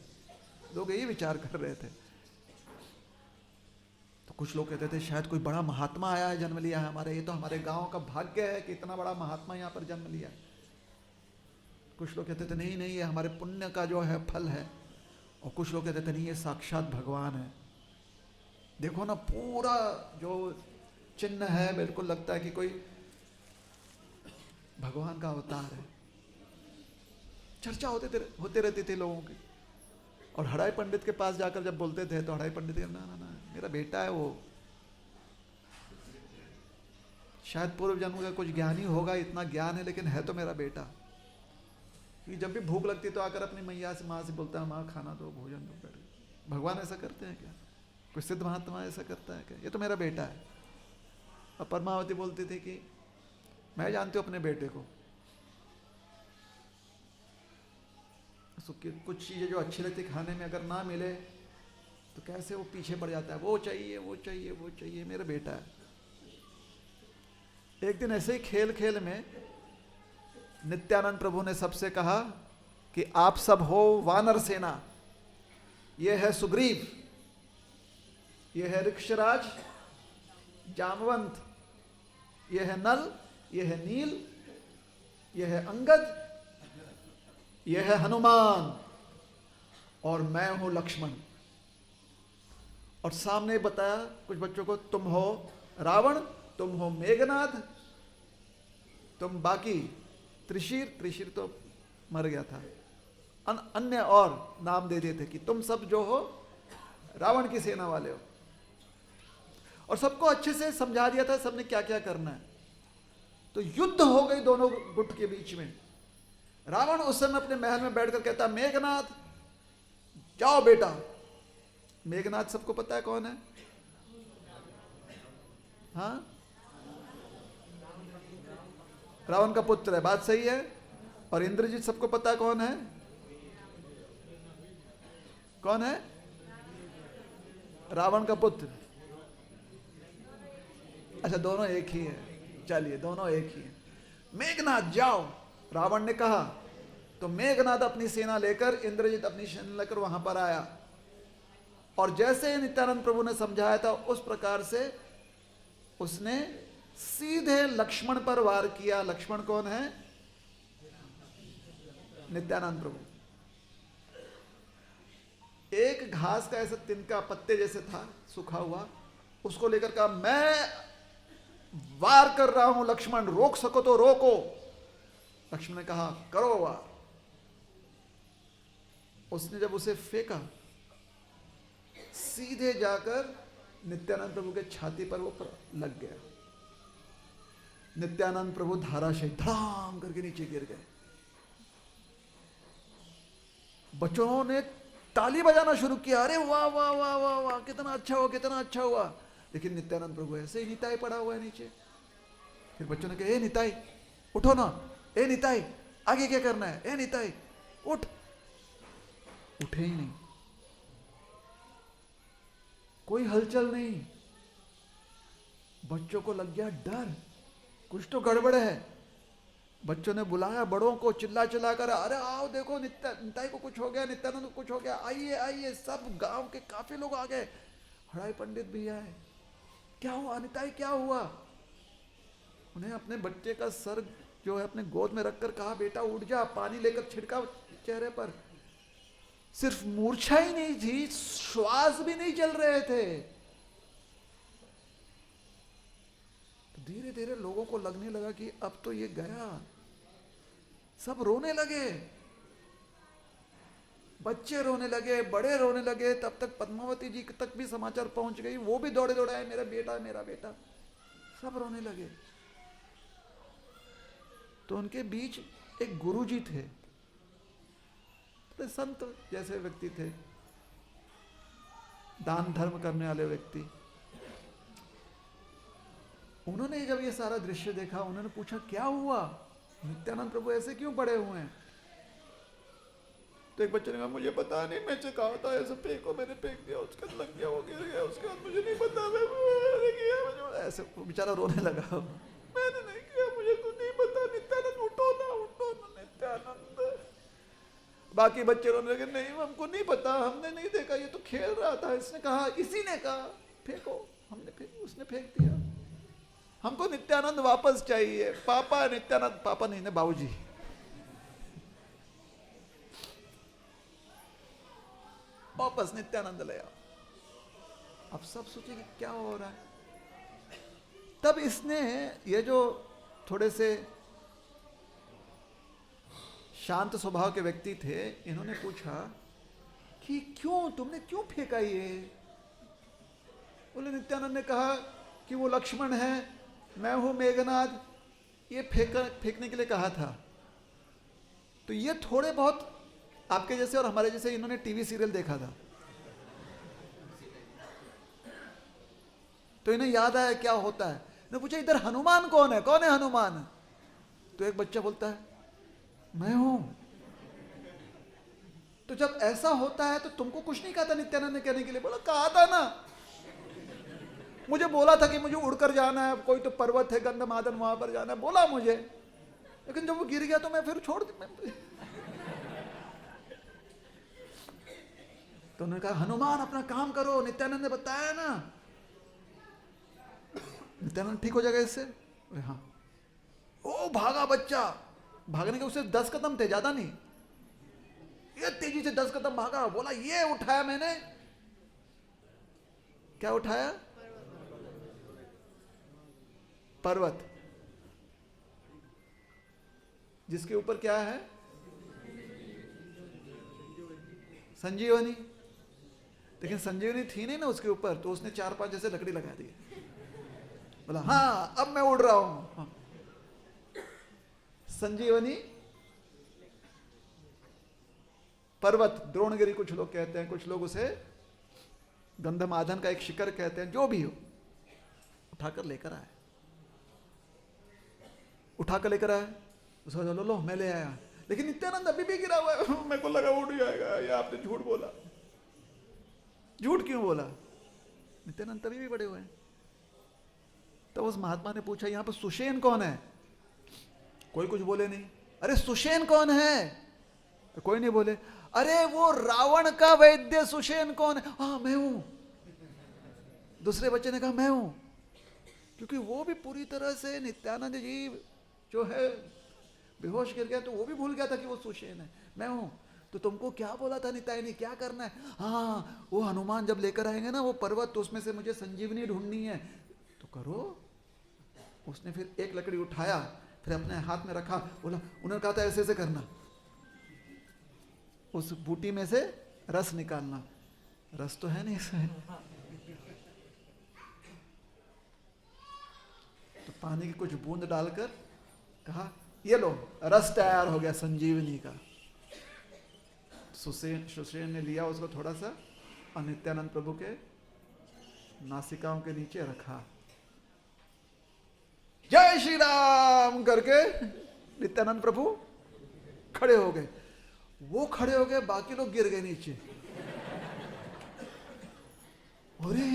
लोग यही विचार कर रहे थे। तो कुछ लोग कहते थे शायद कोई बड़ा महात्मा आया है, जन्म लिया है हमारे, ये तो हमारे गांव का भाग्य है कि इतना बड़ा महात्मा यहाँ पर जन्म लिया। कुछ लोग कहते थे नहीं नहीं, ये हमारे पुण्य का जो है फल है। और कुछ लोग कहते थे नहीं, ये साक्षात भगवान है। देखो ना, पूरा जो चिन्ह है बिल्कुल लगता है कि कोई भगवान का अवतार है। चर्चा होते रहती थी लोगों की। और हड़ाई पंडित के पास जाकर जब बोलते थे तो हड़ाई पंडित ना ना ना, मेरा बेटा है वो, शायद पूर्व जन्म का कुछ ज्ञानी होगा, इतना ज्ञान है, लेकिन है तो मेरा बेटा। कि जब भी भूख लगती तो आकर अपनी मैया से, माँ से बोलता है, माँ खाना दो, भोजन दो, बैठ। भगवान ऐसा करते हैं क्या? कोई सिद्ध महात्मा ऐसा करता है क्या? ये तो मेरा बेटा है। और परमावती बोलती थी कि मैं जानती हूँ अपने बेटे को, कुछ चीज़ें जो अच्छी लगती खाने में अगर ना मिले तो कैसे वो पीछे पड़ जाता है, वो चाहिए वो चाहिए वो चाहिए, मेरा बेटा है। एक दिन ऐसे ही खेल खेल में नित्यानंद प्रभु ने सबसे कहा कि आप सब हो वानर सेना, ये है सुग्रीव, ये है ऋक्षराज, जामवंत, ये है नल, ये है नील, ये है अंगद, ये है हनुमान, और मैं हूं लक्ष्मण। और सामने बताया कुछ बच्चों को, तुम हो रावण, तुम हो मेघनाद, तुम बाकी त्रिशीर तो मर गया था, अन्य और नाम दे दिए थे कि तुम सब जो हो रावण की सेना वाले हो। और सबको अच्छे से समझा दिया था सबने क्या क्या करना है। तो युद्ध हो गई दोनों गुट के बीच में। रावण उस समय अपने महल में बैठकर कहता, मेघनाद जाओ बेटा। मेघनाद सबको पता है कौन है? हाँ, रावण का पुत्र है, बात सही है। और इंद्रजीत सबको पता है कौन है? कौन है? रावण का पुत्र। अच्छा, दोनों एक ही है, चलिए दोनों एक ही है। मेघनाद जाओ, रावण ने कहा। तो मेघनाद अपनी सेना लेकर, इंद्रजीत अपनी सेना लेकर वहां पर आया। और जैसे नित्यानंद प्रभु ने समझाया था उस प्रकार से उसने सीधे लक्ष्मण पर वार किया। लक्ष्मण कौन है? नित्यानंद प्रभु। एक घास का ऐसा तिनका पत्ते जैसे था सूखा हुआ, उसको लेकर कहा, मैं वार कर रहा हूं लक्ष्मण, रोक सको तो रोको। लक्ष्मण ने कहा, करो वार। उसने जब उसे फेंका, सीधे जाकर नित्यानंद प्रभु के छाती पर वो लग गया। नित्यानंद प्रभु धाराशय धड़ाम करके नीचे गिर गए। बच्चों ने ताली बजाना शुरू किया, अरे वाह वाह वाह वाह वाह, कितना अच्छा हुआ, कितना अच्छा हुआ। लेकिन नित्यानंद प्रभु ऐसे ही निताई पड़ा हुआ है नीचे। फिर बच्चों ने कहा, ए निताई उठो ना, ए निताई आगे क्या करना है, ए निताई उठ। उठे ही नहीं, कोई हलचल नहीं। बच्चों को लग गया डर, कुछ तो गड़बड़ है। बच्चों ने बुलाया बड़ों को, चिल्ला चिल्ला कर, अरे आओ देखो निताई को कुछ हो गया, नित्यानंद को कुछ हो गया, आइए आइए। सब गांव के काफी लोग आ गए, हड़ाई पंडित भी आए। क्या हुआ निताई, क्या हुआ? उन्हें अपने बच्चे का सर जो है अपने गोद में रखकर कहा, बेटा उठ जा। पानी लेकर छिड़का चेहरे पर। सिर्फ मूर्छा ही नहीं थी, श्वास भी नहीं चल रहे थे। तो धीरे धीरे लोगों को लगने लगा कि अब तो ये गया। सब रोने लगे, बच्चे रोने लगे, बड़े रोने लगे। तब तक पद्मावती जी तक भी समाचार पहुंच गई, वो भी दौड़े दौड़े आए, मेरा बेटा मेरा बेटा। सब रोने लगे। तो उनके बीच एक गुरुजी थे, तो संत जैसे व्यक्ति थे, दान धर्म करने वाले व्यक्ति। उन्होंने जब ये सारा दृश्य देखा, उन्होंने पूछा, क्या हुआ? नित्यानंद प्रभु ऐसे क्यों पड़े हुए हैं? तो एक बच्चे ने कहा, मुझे पता नहीं, मैं कहा था ऐसे फेंको, मैंने फेंक दिया, उसके बाद लग गया, वो गिर गया, उसके बाद मुझे नहीं पता, मैंने किया। ऐसे बेचारा रोने लगा, मैंने नहीं किया, मुझे तो नहीं पता। नित्यानंद उठो ना नित्यानंद। बाकी बच्चे रोने लगे, नहीं हमको नहीं पता, हमने नहीं देखा, ये तो खेल रहा था, इसने कहा, इसी ने कहा फेंको। उसने फेंक दिया। हमको नित्यानंद वापस चाहिए। पापा नित्यानंद, पापा नहीं, बाबूजी। वापस नित्यानंद ले आओ। अब सब सोचे कि क्या हो रहा है। तब इसने, ये जो थोड़े से शांत स्वभाव के व्यक्ति थे, इन्होंने पूछा कि क्यों, तुमने क्यों फेंका ये? बोले नित्यानंद ने कहा कि वो लक्ष्मण है, मैं हूं मेघनाद, ये फेंकने के लिए कहा था। तो ये थोड़े बहुत आपके जैसे और हमारे जैसे इन्होंने टीवी सीरियल देखा था, तो इन्हें याद आया क्या होता है। इन्होंने पूछा इधर हनुमान कौन है, कौन है हनुमान? तो एक बच्चा बोलता है मैं हूं। तो जब ऐसा होता है तो तुमको कुछ नहीं कहा था नित्यानंद ने कहने के लिए? बोला कहा था ना, मुझे बोला था कि मुझे उड़कर जाना है, कोई तो पर्वत है गंधमादन, वहां पर जाना है, बोला मुझे, लेकिन जब वो गिर गया तो मैं फिर छोड़ दी। तो उन्होंने कहा हनुमान अपना काम करो, नित्यानंद ने बताया ना, नित्यानंद ठीक हो जाएगा इससे। हाँ। ओ भागा बच्चा, भागने के उसे 10 कदम थे, ज्यादा नहीं, ये तेजी से 10 कदम भागा। बोला ये उठाया मैंने। क्या उठाया? पर्वत, जिसके ऊपर क्या है? संजीवनी। लेकिन संजीवनी थी नहीं ना उसके ऊपर, तो उसने 4-5 जैसे लकड़ी लगा दी। बोला हाँ अब मैं उड़ रहा हूं। हाँ। संजीवनी पर्वत, द्रोणगिरी कुछ लोग कहते हैं, कुछ लोग उसे गंधमादन का एक शिखर कहते हैं, जो भी हो, उठाकर लेकर आए। उठाकर लेकर आए, उसका लो लो मैं ले आया, लेकिन नित्यानंद अभी भी गिरा हुआ है। मेरे को लगा उड़ जाएगा, ये आपने झूठ बोला। झूठ क्यों बोला? नित्यानंद तभी भी बड़े हुए हैं। तो उस महात्मा ने पूछा यहां पर सुषेण कौन है? कोई कुछ बोले नहीं। अरे सुषेण कौन है? कोई नहीं बोले। अरे वो रावण का वैद्य सुषेण कौन है? हाँ मैं हूं। दूसरे बच्चे ने कहा मैं हूं, क्योंकि वो भी पूरी तरह से नित्यानंद जी जो है बेहोश गिर गया, तो वो भी भूल गया था कि वो सुषेण है। मैं हूं। तो तुमको क्या बोला था नित्यानंद, क्या करना है? हाँ वो हनुमान जब लेकर आएंगे ना वो पर्वत, तो उसमें से मुझे संजीवनी ढूंढनी है, तो करो। उसने फिर एक लकड़ी उठाया, फिर अपने हाथ में रखा, बोला, उन्होंने कहा था ऐसे ऐसे करना, उस बूटी में से रस निकालना। रस तो है नहीं इसमें, तो पानी की कुछ बूंद डालकर कहा ये लो रस तैयार हो गया संजीवनी का। सुषेण ने लिया उसको थोड़ा सा और नित्यानंद प्रभु के नासिकाओं के नीचे रखा। जय श्री राम करके नित्यानंद प्रभु खड़े हो गए। वो खड़े हो गए, बाकी लोग गिर गए नीचे। अरे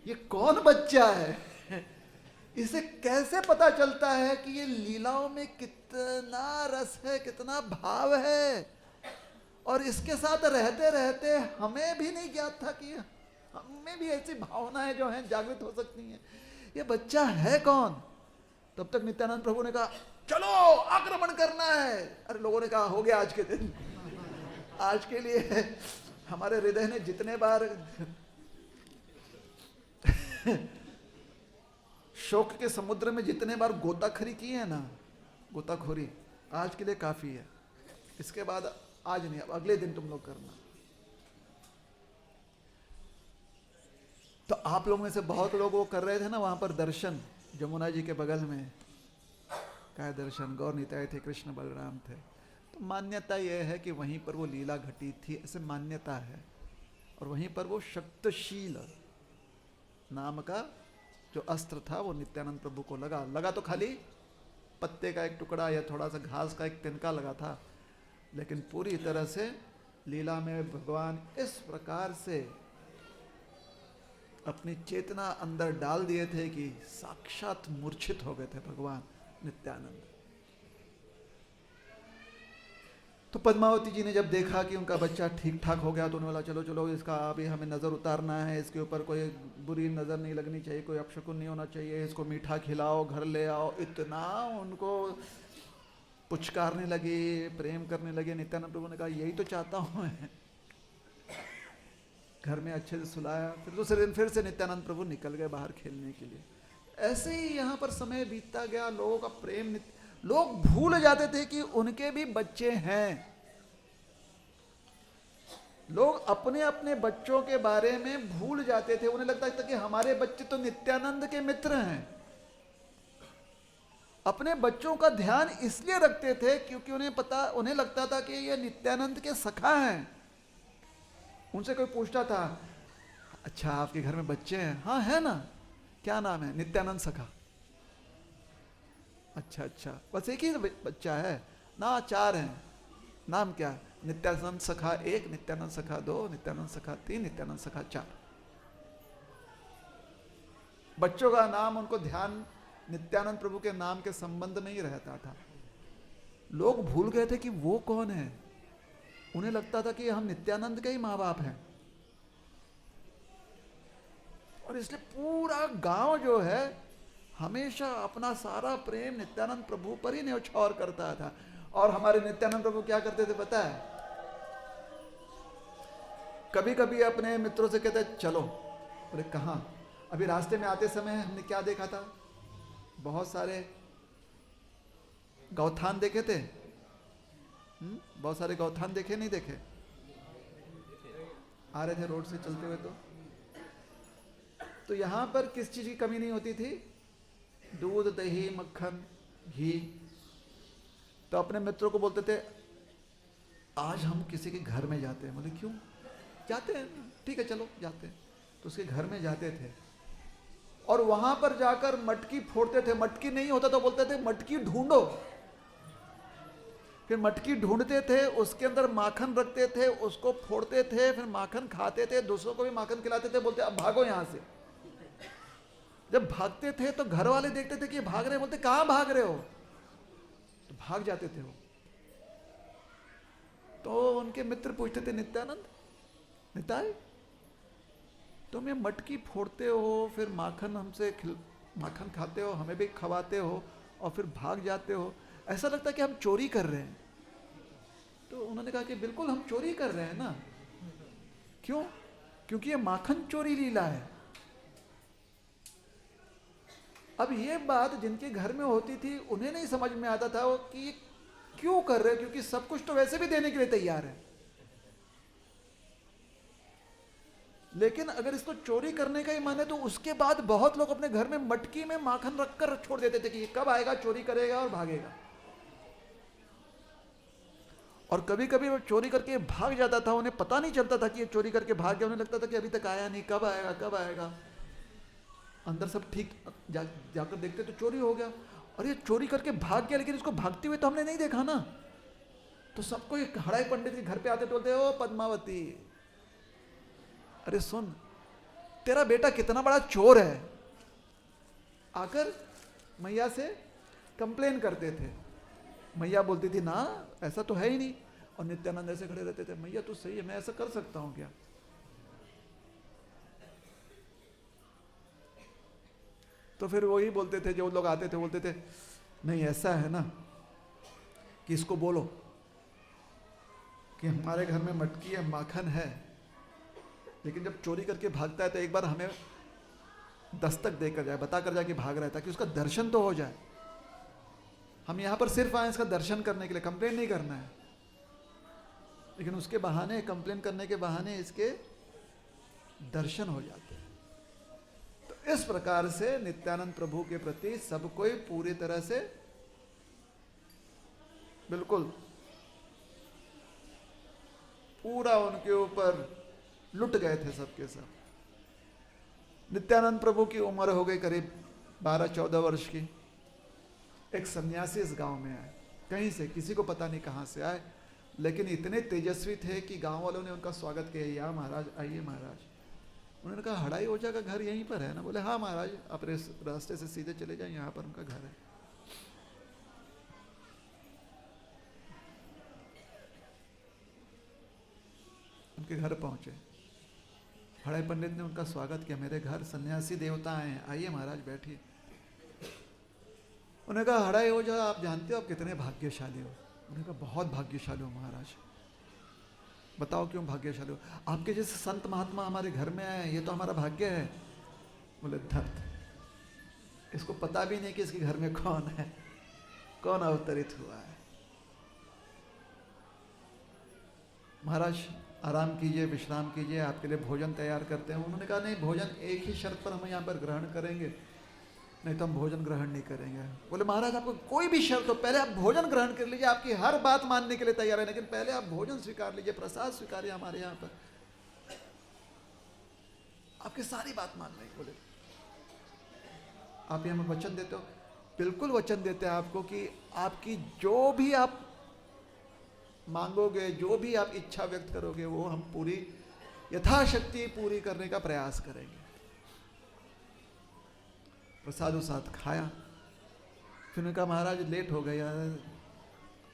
ये कौन बच्चा है? इसे कैसे पता चलता है कि ये लीलाओं में कितना रस है, कितना भाव है? और इसके साथ रहते रहते हमें भी नहीं ज्ञात था कि हमें भी ऐसी भावनाएं जो हैं जागृत हो सकती हैं। ये बच्चा है कौन? तब तक नित्यानंद प्रभु ने कहा चलो आक्रमण करना है। अरे लोगों ने कहा हो गया आज के दिन, आज के लिए हमारे हृदय ने जितने बार शोक के समुद्र में जितने बार गोताखोरी की है ना, गोताखोरी आज के लिए काफी है। इसके बाद आज नहीं, अब अगले दिन तुम लोग करना। तो आप लोगों में से बहुत लोग वो कर रहे थे ना वहां पर दर्शन, जमुना जी के बगल में काय दर्शन, गौर निताय थे, कृष्ण बलराम थे। तो मान्यता यह है कि वहीं पर वो लीला घटी थी, ऐसे मान्यता है। और वहीं पर वो शक्तशील नाम का जो अस्त्र था वो नित्यानंद प्रभु को लगा तो खाली पत्ते का एक टुकड़ा या थोड़ा सा घास का एक तिनका लगा था, लेकिन पूरी तरह से लीला में भगवान इस प्रकार से अपनी चेतना अंदर डाल दिए थे कि साक्षात मूर्छित हो गए थे भगवान नित्यानंद। तो पद्मावती जी ने जब देखा कि उनका बच्चा ठीक ठाक हो गया तो उन्होंने बोला चलो चलो इसका अभी हमें नज़र उतारना है, इसके ऊपर कोई बुरी नज़र नहीं लगनी चाहिए, कोई अपशकुन नहीं होना चाहिए, इसको मीठा खिलाओ, घर ले आओ। इतना उनको पुचकारने लगे, प्रेम करने लगे। नित्यानंद प्रभु ने कहा यही तो चाहता हूँ मैं। घर में अच्छे से सुलाया। फिर दूसरे दिन फिर से नित्यानंद प्रभु निकल गए बाहर खेलने के लिए। ऐसे ही यहाँ पर समय बीतता गया। लोगों का प्रेम, लोग भूल जाते थे कि उनके भी बच्चे हैं। लोग अपने अपने बच्चों के बारे में भूल जाते थे। उन्हें लगता था कि हमारे बच्चे तो नित्यानंद के मित्र हैं। अपने बच्चों का ध्यान इसलिए रखते थे क्योंकि उन्हें लगता था कि ये नित्यानंद के सखा हैं। उनसे कोई पूछता था, अच्छा आपके घर में बच्चे हैं? हाँ है ना। क्या नाम है? नित्यानंद सखा। अच्छा, बस एक ही बच्चा है ना? 4 हैं। नाम क्या है? नित्यानंद सखा 1, नित्यानंद सखा 2, नित्यानंद सखा 3, नित्यानंद सखा 4। बच्चों का नाम, उनको ध्यान नित्यानंद प्रभु के नाम के संबंध में ही रहता था। लोग भूल गए थे कि वो कौन है। उन्हें लगता था कि हम नित्यानंद के ही माँ बाप हैं। और इसलिए पूरा गांव जो है हमेशा अपना सारा प्रेम नित्यानंद प्रभु पर ही न्यौछावर करता था। और हमारे नित्यानंद प्रभु क्या करते थे पता है? कभी कभी अपने मित्रों से कहते चलो। बोले कहाँ? अभी रास्ते में आते समय हमने क्या देखा था? बहुत सारे गौठान देखे थे। बहुत सारे गौठान देखे, नहीं देखे? आ रहे थे रोड से चलते हुए तो यहाँ पर किस चीज की कमी नहीं होती थी? दूध, दही, मक्खन, घी। तो अपने मित्रों को बोलते थे आज हम किसी के घर में जाते हैं। बोले क्यों? जाते हैं, ठीक है चलो जाते हैं। तो उसके घर में जाते थे और वहां पर जाकर मटकी फोड़ते थे। मटकी नहीं होता तो बोलते थे मटकी ढूंढो। फिर मटकी ढूंढते थे, उसके अंदर माखन रखते थे, उसको फोड़ते थे, फिर माखन खाते थे, दूसरों को भी माखन खिलाते थे। बोलते अब भागो यहां से। जब भागते थे तो घर वाले देखते थे कि भाग रहे, बोलते कहां भाग रहे हो? तो भाग जाते थे वो। तो उनके मित्र पूछते थे नित्यानंद, निताई तुम ये मटकी फोड़ते हो, फिर माखन हमसे माखन खाते हो, हमें भी खवाते हो और फिर भाग जाते हो, ऐसा लगता है कि हम चोरी कर रहे हैं। तो उन्होंने कहा कि बिल्कुल हम चोरी कर रहे हैं ना। क्यों? क्योंकि ये माखन चोरी लीला है। अब ये बात जिनके घर में होती थी उन्हें नहीं समझ में आता था वो कि क्यों कर रहे हैं, क्योंकि सब कुछ तो वैसे भी देने के लिए तैयार है। लेकिन अगर इसको चोरी करने का ही मन है तो उसके बाद बहुत लोग अपने घर में मटकी में माखन रखकर छोड़ देते थे कि ये कब आएगा, चोरी करेगा और भागेगा। और कभी कभी वो चोरी करके भाग जाता था, उन्हें पता नहीं चलता था कि ये चोरी करके भाग गया। उन्हें लगता था कि अभी तक आया नहीं, कब आएगा कब आएगा। अंदर सब ठीक जाकर देखते तो चोरी हो गया और ये चोरी करके भाग गया, लेकिन इसको भागते हुए तो हमने नहीं देखा ना। तो सबको एक हड़ाई पंडित के घर पे आते तो बोलते ओ पद्मावती, अरे सुन तेरा बेटा कितना बड़ा चोर है। आकर मैया से कंप्लेन करते थे। मैया बोलती थी ना ऐसा तो है ही नहीं। और नित्यानंद ऐसे खड़े रहते थे, मैया तो सही है, मैं ऐसा कर सकता हूं क्या? तो फिर वही बोलते थे, जो लोग आते थे बोलते थे नहीं ऐसा है ना कि इसको बोलो कि हमारे घर में मटकी है, माखन है, लेकिन जब चोरी करके भागता है तो एक बार हमें दस्तक देकर जाए, बताकर जाए कि भाग रहा है, ताकि उसका दर्शन तो हो जाए। हम यहाँ पर सिर्फ आए इसका दर्शन करने के लिए, कंप्लेन नहीं करना है। लेकिन उसके बहाने, कंप्लेन करने के बहाने इसके दर्शन हो जाते हैं। तो इस प्रकार से नित्यानंद प्रभु के प्रति सब कोई पूरी तरह से बिल्कुल पूरा उनके ऊपर लुट गए थे सबके सब। नित्यानंद प्रभु की उम्र हो गई करीब 12-14 वर्ष की। एक सन्यासी इस गांव में आए, कहीं से, किसी को पता नहीं कहां से आए, लेकिन इतने तेजस्वी थे कि गांव वालों ने उनका स्वागत किया। या महाराज आइए महाराज। उन्होंने कहा हड़ाई ओझा का घर यहीं पर है ना? बोले हाँ महाराज, अपने रास्ते से सीधे चले जाए, यहाँ पर उनका घर है। उनके घर पहुंचे। हड़ाई पंडित ने उनका स्वागत किया, मेरे घर सन्यासी देवता आए हैं, आइए महाराज बैठिए। उन्होंने कहा हड़ाई ओझा आप जानते हो आप कितने भाग्यशाली हो? उन्होंने कहा बहुत भाग्यशाली हो महाराज। बताओ क्यों भाग्यशाली हो? आपके जैसे संत महात्मा हमारे घर में आए, ये तो हमारा भाग्य है। बोले धर्त, इसको पता भी नहीं कि इसके घर में कौन है, कौन अवतरित हुआ है। महाराज आराम कीजिए, विश्राम कीजिए, आपके लिए भोजन तैयार करते हैं। उन्होंने कहा नहीं, भोजन एक ही शर्त पर हम यहाँ पर ग्रहण करेंगे, नहीं तो हम भोजन ग्रहण नहीं करेंगे। बोले महाराज आपको कोई भी शर्त हो, पहले आप भोजन ग्रहण कर लीजिए, आपकी हर बात मानने के लिए तैयार है, लेकिन पहले आप भोजन स्वीकार लीजिए, प्रसाद स्वीकारिए हमारे यहाँ पर, आपकी सारी बात मान लेंगे। बोले आप हमें वचन देते हो? बिल्कुल वचन देते हैं आपको कि आपकी जो भी आप मांगोगे, जो भी आप इच्छा व्यक्त करोगे, वो हम पूरी यथाशक्ति पूरी करने का प्रयास करेंगे। प्रसाद उसाद खाया, फिर उन्होंने कहा महाराज लेट हो गया,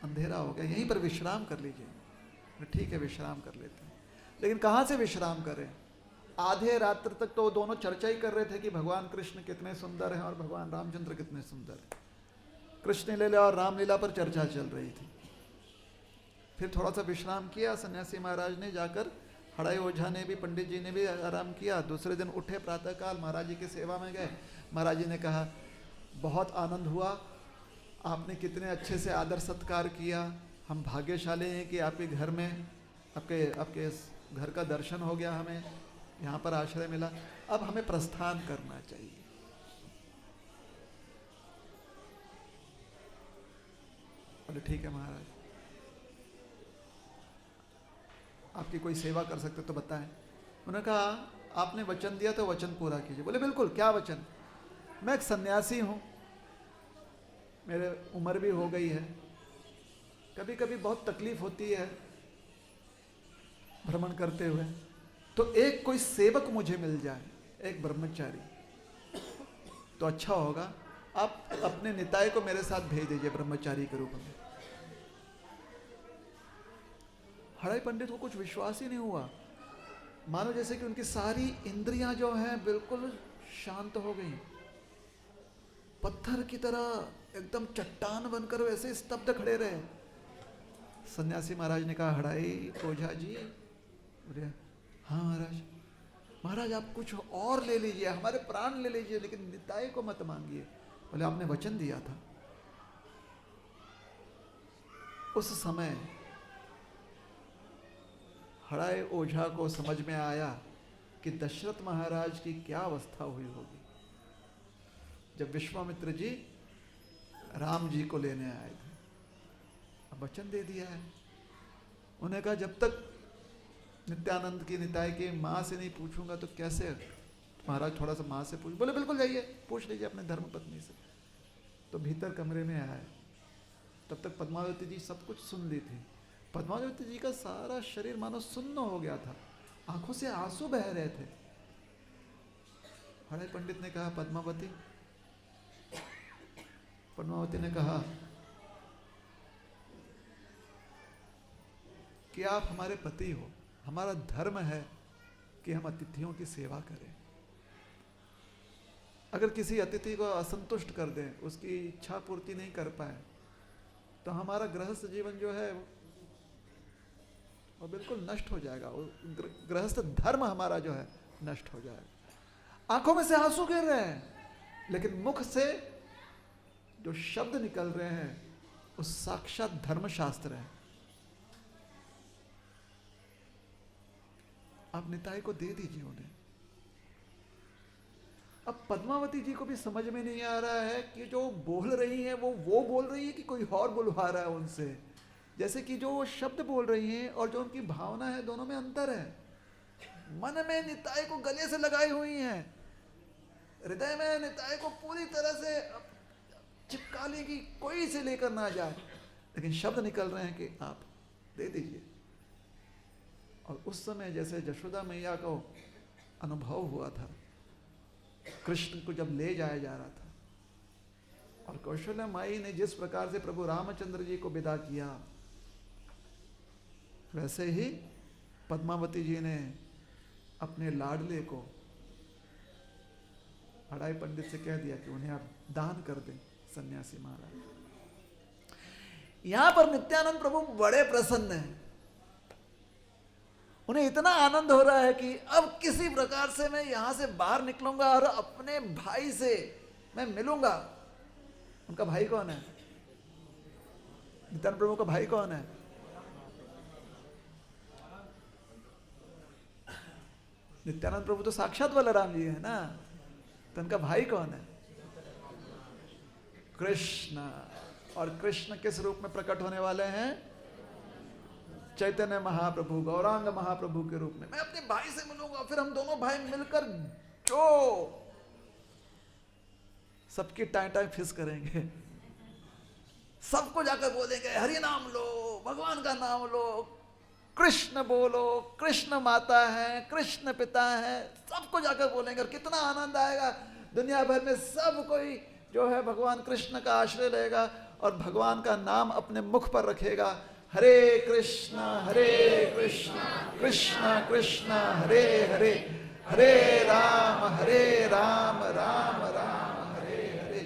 अंधेरा हो गया, यहीं पर विश्राम कर लीजिए। ठीक है विश्राम कर लेते हैं, लेकिन कहाँ से विश्राम करें? आधे रात्र तक तो वो दोनों चर्चा ही कर रहे थे कि भगवान कृष्ण कितने सुंदर हैं और भगवान रामचंद्र कितने सुंदर हैं। कृष्ण लीला और रामलीला पर चर्चा चल रही थी। फिर थोड़ा सा विश्राम किया सन्यासी महाराज ने, जाकर हड़ाई ओझा ने भी, पंडित जी ने भी आराम किया। दूसरे दिन उठे प्रातःकाल, महाराज जी की सेवा में गए। महाराज जी ने कहा बहुत आनंद हुआ, आपने कितने अच्छे से आदर सत्कार किया, हम भाग्यशाली हैं कि आपके घर में आपके घर का दर्शन हो गया, हमें यहाँ पर आश्रय मिला, अब हमें प्रस्थान करना चाहिए। बोले ठीक है महाराज, आपकी कोई सेवा कर सकते तो बताएं। उन्होंने कहा आपने वचन दिया तो वचन पूरा कीजिए। बोले बिल्कुल, क्या वचन? मैं एक सन्यासी हूँ, मेरे उम्र भी हो गई है, कभी कभी बहुत तकलीफ होती है भ्रमण करते हुए, तो एक कोई सेवक मुझे मिल जाए, एक ब्रह्मचारी, तो अच्छा होगा। आप अपने निताय को मेरे साथ भेज दीजिए ब्रह्मचारी के रूप में। हड़ाई पंडित को कुछ विश्वास ही नहीं हुआ, मानो जैसे कि उनकी सारी इंद्रियां जो हैं बिल्कुल शांत हो गई, पत्थर की तरह एकदम चट्टान बनकर वैसे स्तब्ध खड़े रहे। सन्यासी महाराज ने कहा हड़ाई ओझा जी। बोले हाँ महाराज। महाराज आप कुछ और ले लीजिए, हमारे प्राण ले लीजिए, लेकिन निताय को मत मांगिए। बोले आपने वचन दिया था। उस समय हड़ाई ओझा को समझ में आया कि दशरथ महाराज की क्या अवस्था हुई होगी जब विश्वामित्र जी राम जी को लेने आए थे। अब वचन दे दिया है। उन्हें कहा जब तक नित्यानंद की निताय की माँ से नहीं पूछूंगा तो कैसे? महाराज थोड़ा सा माँ से पूछ। बोले बिल्कुल जाइए, पूछ लीजिए अपने धर्म पत्नी से। तो भीतर कमरे में आए, तब तक पद्मावती जी सब कुछ सुन ली थी। पद्मावती जी का सारा शरीर मानो सुन्न हो गया था, आंखों से आंसू बह रहे थे। हड़ाई पंडित ने कहा पद्मावती ने कहा कि आप हमारे पति हो, हमारा धर्म है कि हम अतिथियों की सेवा करें। अगर किसी अतिथि को असंतुष्ट कर दें, उसकी इच्छा पूर्ति नहीं कर पाए, तो हमारा गृहस्थ जीवन जो है वो बिल्कुल नष्ट हो जाएगा। गृहस्थ धर्म हमारा जो है नष्ट हो जाएगा। आंखों में से आंसू गिर रहे हैं, लेकिन मुख से जो शब्द निकल रहे हैं वो साक्षात धर्मशास्त्र है। आप निताई को दे दीजिए उन्हें। अब पद्मावती जी को भी समझ में नहीं आ रहा है कि जो बोल रही है वो बोल रही है कि कोई और बुलवा रहा है उनसे। जैसे कि जो शब्द बोल रही हैं और जो उनकी भावना है, दोनों में अंतर है। मन में निताई को गले से लगाई हुई हैं, हृदय में निताई को पूरी तरह से चिपका लेगी, कोई से लेकर ना जाए, लेकिन शब्द निकल रहे हैं कि आप दे दीजिए। और उस समय जैसे यशोदा मैया को अनुभव हुआ था, कृष्ण को जब ले जाया जा रहा था और कौशल्या माई ने जिस प्रकार से प्रभु रामचंद्र जी को विदा किया, वैसे ही पद्मावती जी ने अपने लाडले को हड़ाई पंडित से कह दिया कि उन्हें आप दान कर दें, सन्यासी महाराज। यहां पर नित्यानंद प्रभु बड़े प्रसन्न हैं। उन्हें इतना आनंद हो रहा है कि अब किसी प्रकार से मैं यहां से बाहर निकलूंगा और अपने भाई से मैं मिलूंगा। उनका भाई कौन है? नित्यानंद प्रभु का भाई कौन है? नित्यानंद प्रभु तो साक्षात बलराम जी है ना, तो उनका भाई कौन है? कृष्ण। और कृष्ण किस रूप में प्रकट होने वाले हैं? चैतन्य महाप्रभु, गौरांग महाप्रभु के रूप में। मैं अपने भाई से मिलूंगा, फिर हम दोनों भाई मिलकर जो सबकी टाई टाई फिस करेंगे, सबको जाकर बोलेंगे हरि नाम लो, भगवान का नाम लो, कृष्ण बोलो, कृष्ण माता है, कृष्ण पिता है, सबको जाकर बोलेंगे। और कितना आनंद आएगा। दुनिया भर में सब कोई जो है भगवान कृष्ण का आश्रय लेगा और भगवान का नाम अपने मुख पर रखेगा। हरे कृष्ण कृष्ण कृष्ण हरे हरे, हरे राम राम राम हरे हरे।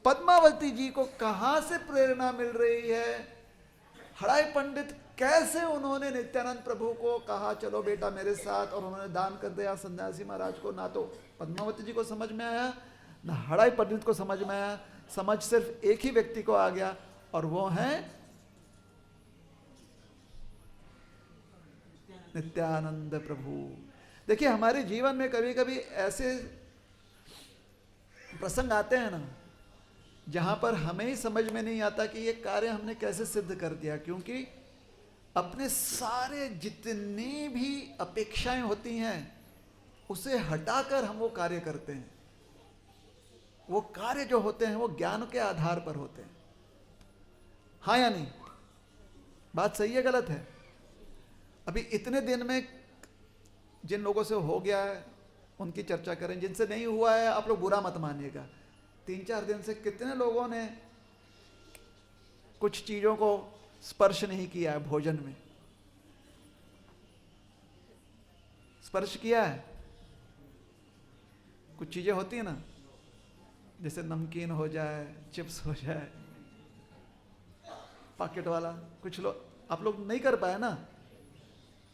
पद्मावती जी को कहां से प्रेरणा मिल रही है? हड़ाई पंडित कैसे उन्होंने नित्यानंद प्रभु को कहा चलो बेटा मेरे साथ, और उन्होंने दान कर दिया सन्यासी महाराज को। ना तो पद्मावती जी को समझ में आया, ना हड़ाई पंडित को समझ में आया। समझ सिर्फ एक ही व्यक्ति को आ गया, और वो है नित्यानंद प्रभु। देखिए हमारे जीवन में कभी कभी ऐसे प्रसंग आते हैं ना, जहां पर हमें ही समझ में नहीं आता कि ये कार्य हमने कैसे सिद्ध कर दिया। क्योंकि अपने सारे जितनी भी अपेक्षाएं होती हैं उसे हटाकर हम वो कार्य करते हैं। वो कार्य जो होते हैं वो ज्ञान के आधार पर होते हैं। हाँ या नहीं? बात सही है गलत है? अभी इतने दिन में जिन लोगों से हो गया है उनकी चर्चा करें, जिनसे नहीं हुआ है आप लोग बुरा मत मानिएगा। 3-4 दिन से कितने लोगों ने कुछ चीजों को स्पर्श नहीं किया है? भोजन में स्पर्श किया है? कुछ चीजें होती है ना, जैसे नमकीन हो जाए, चिप्स हो जाए, पैकेट वाला, कुछ लोग आप लोग नहीं कर पाए ना,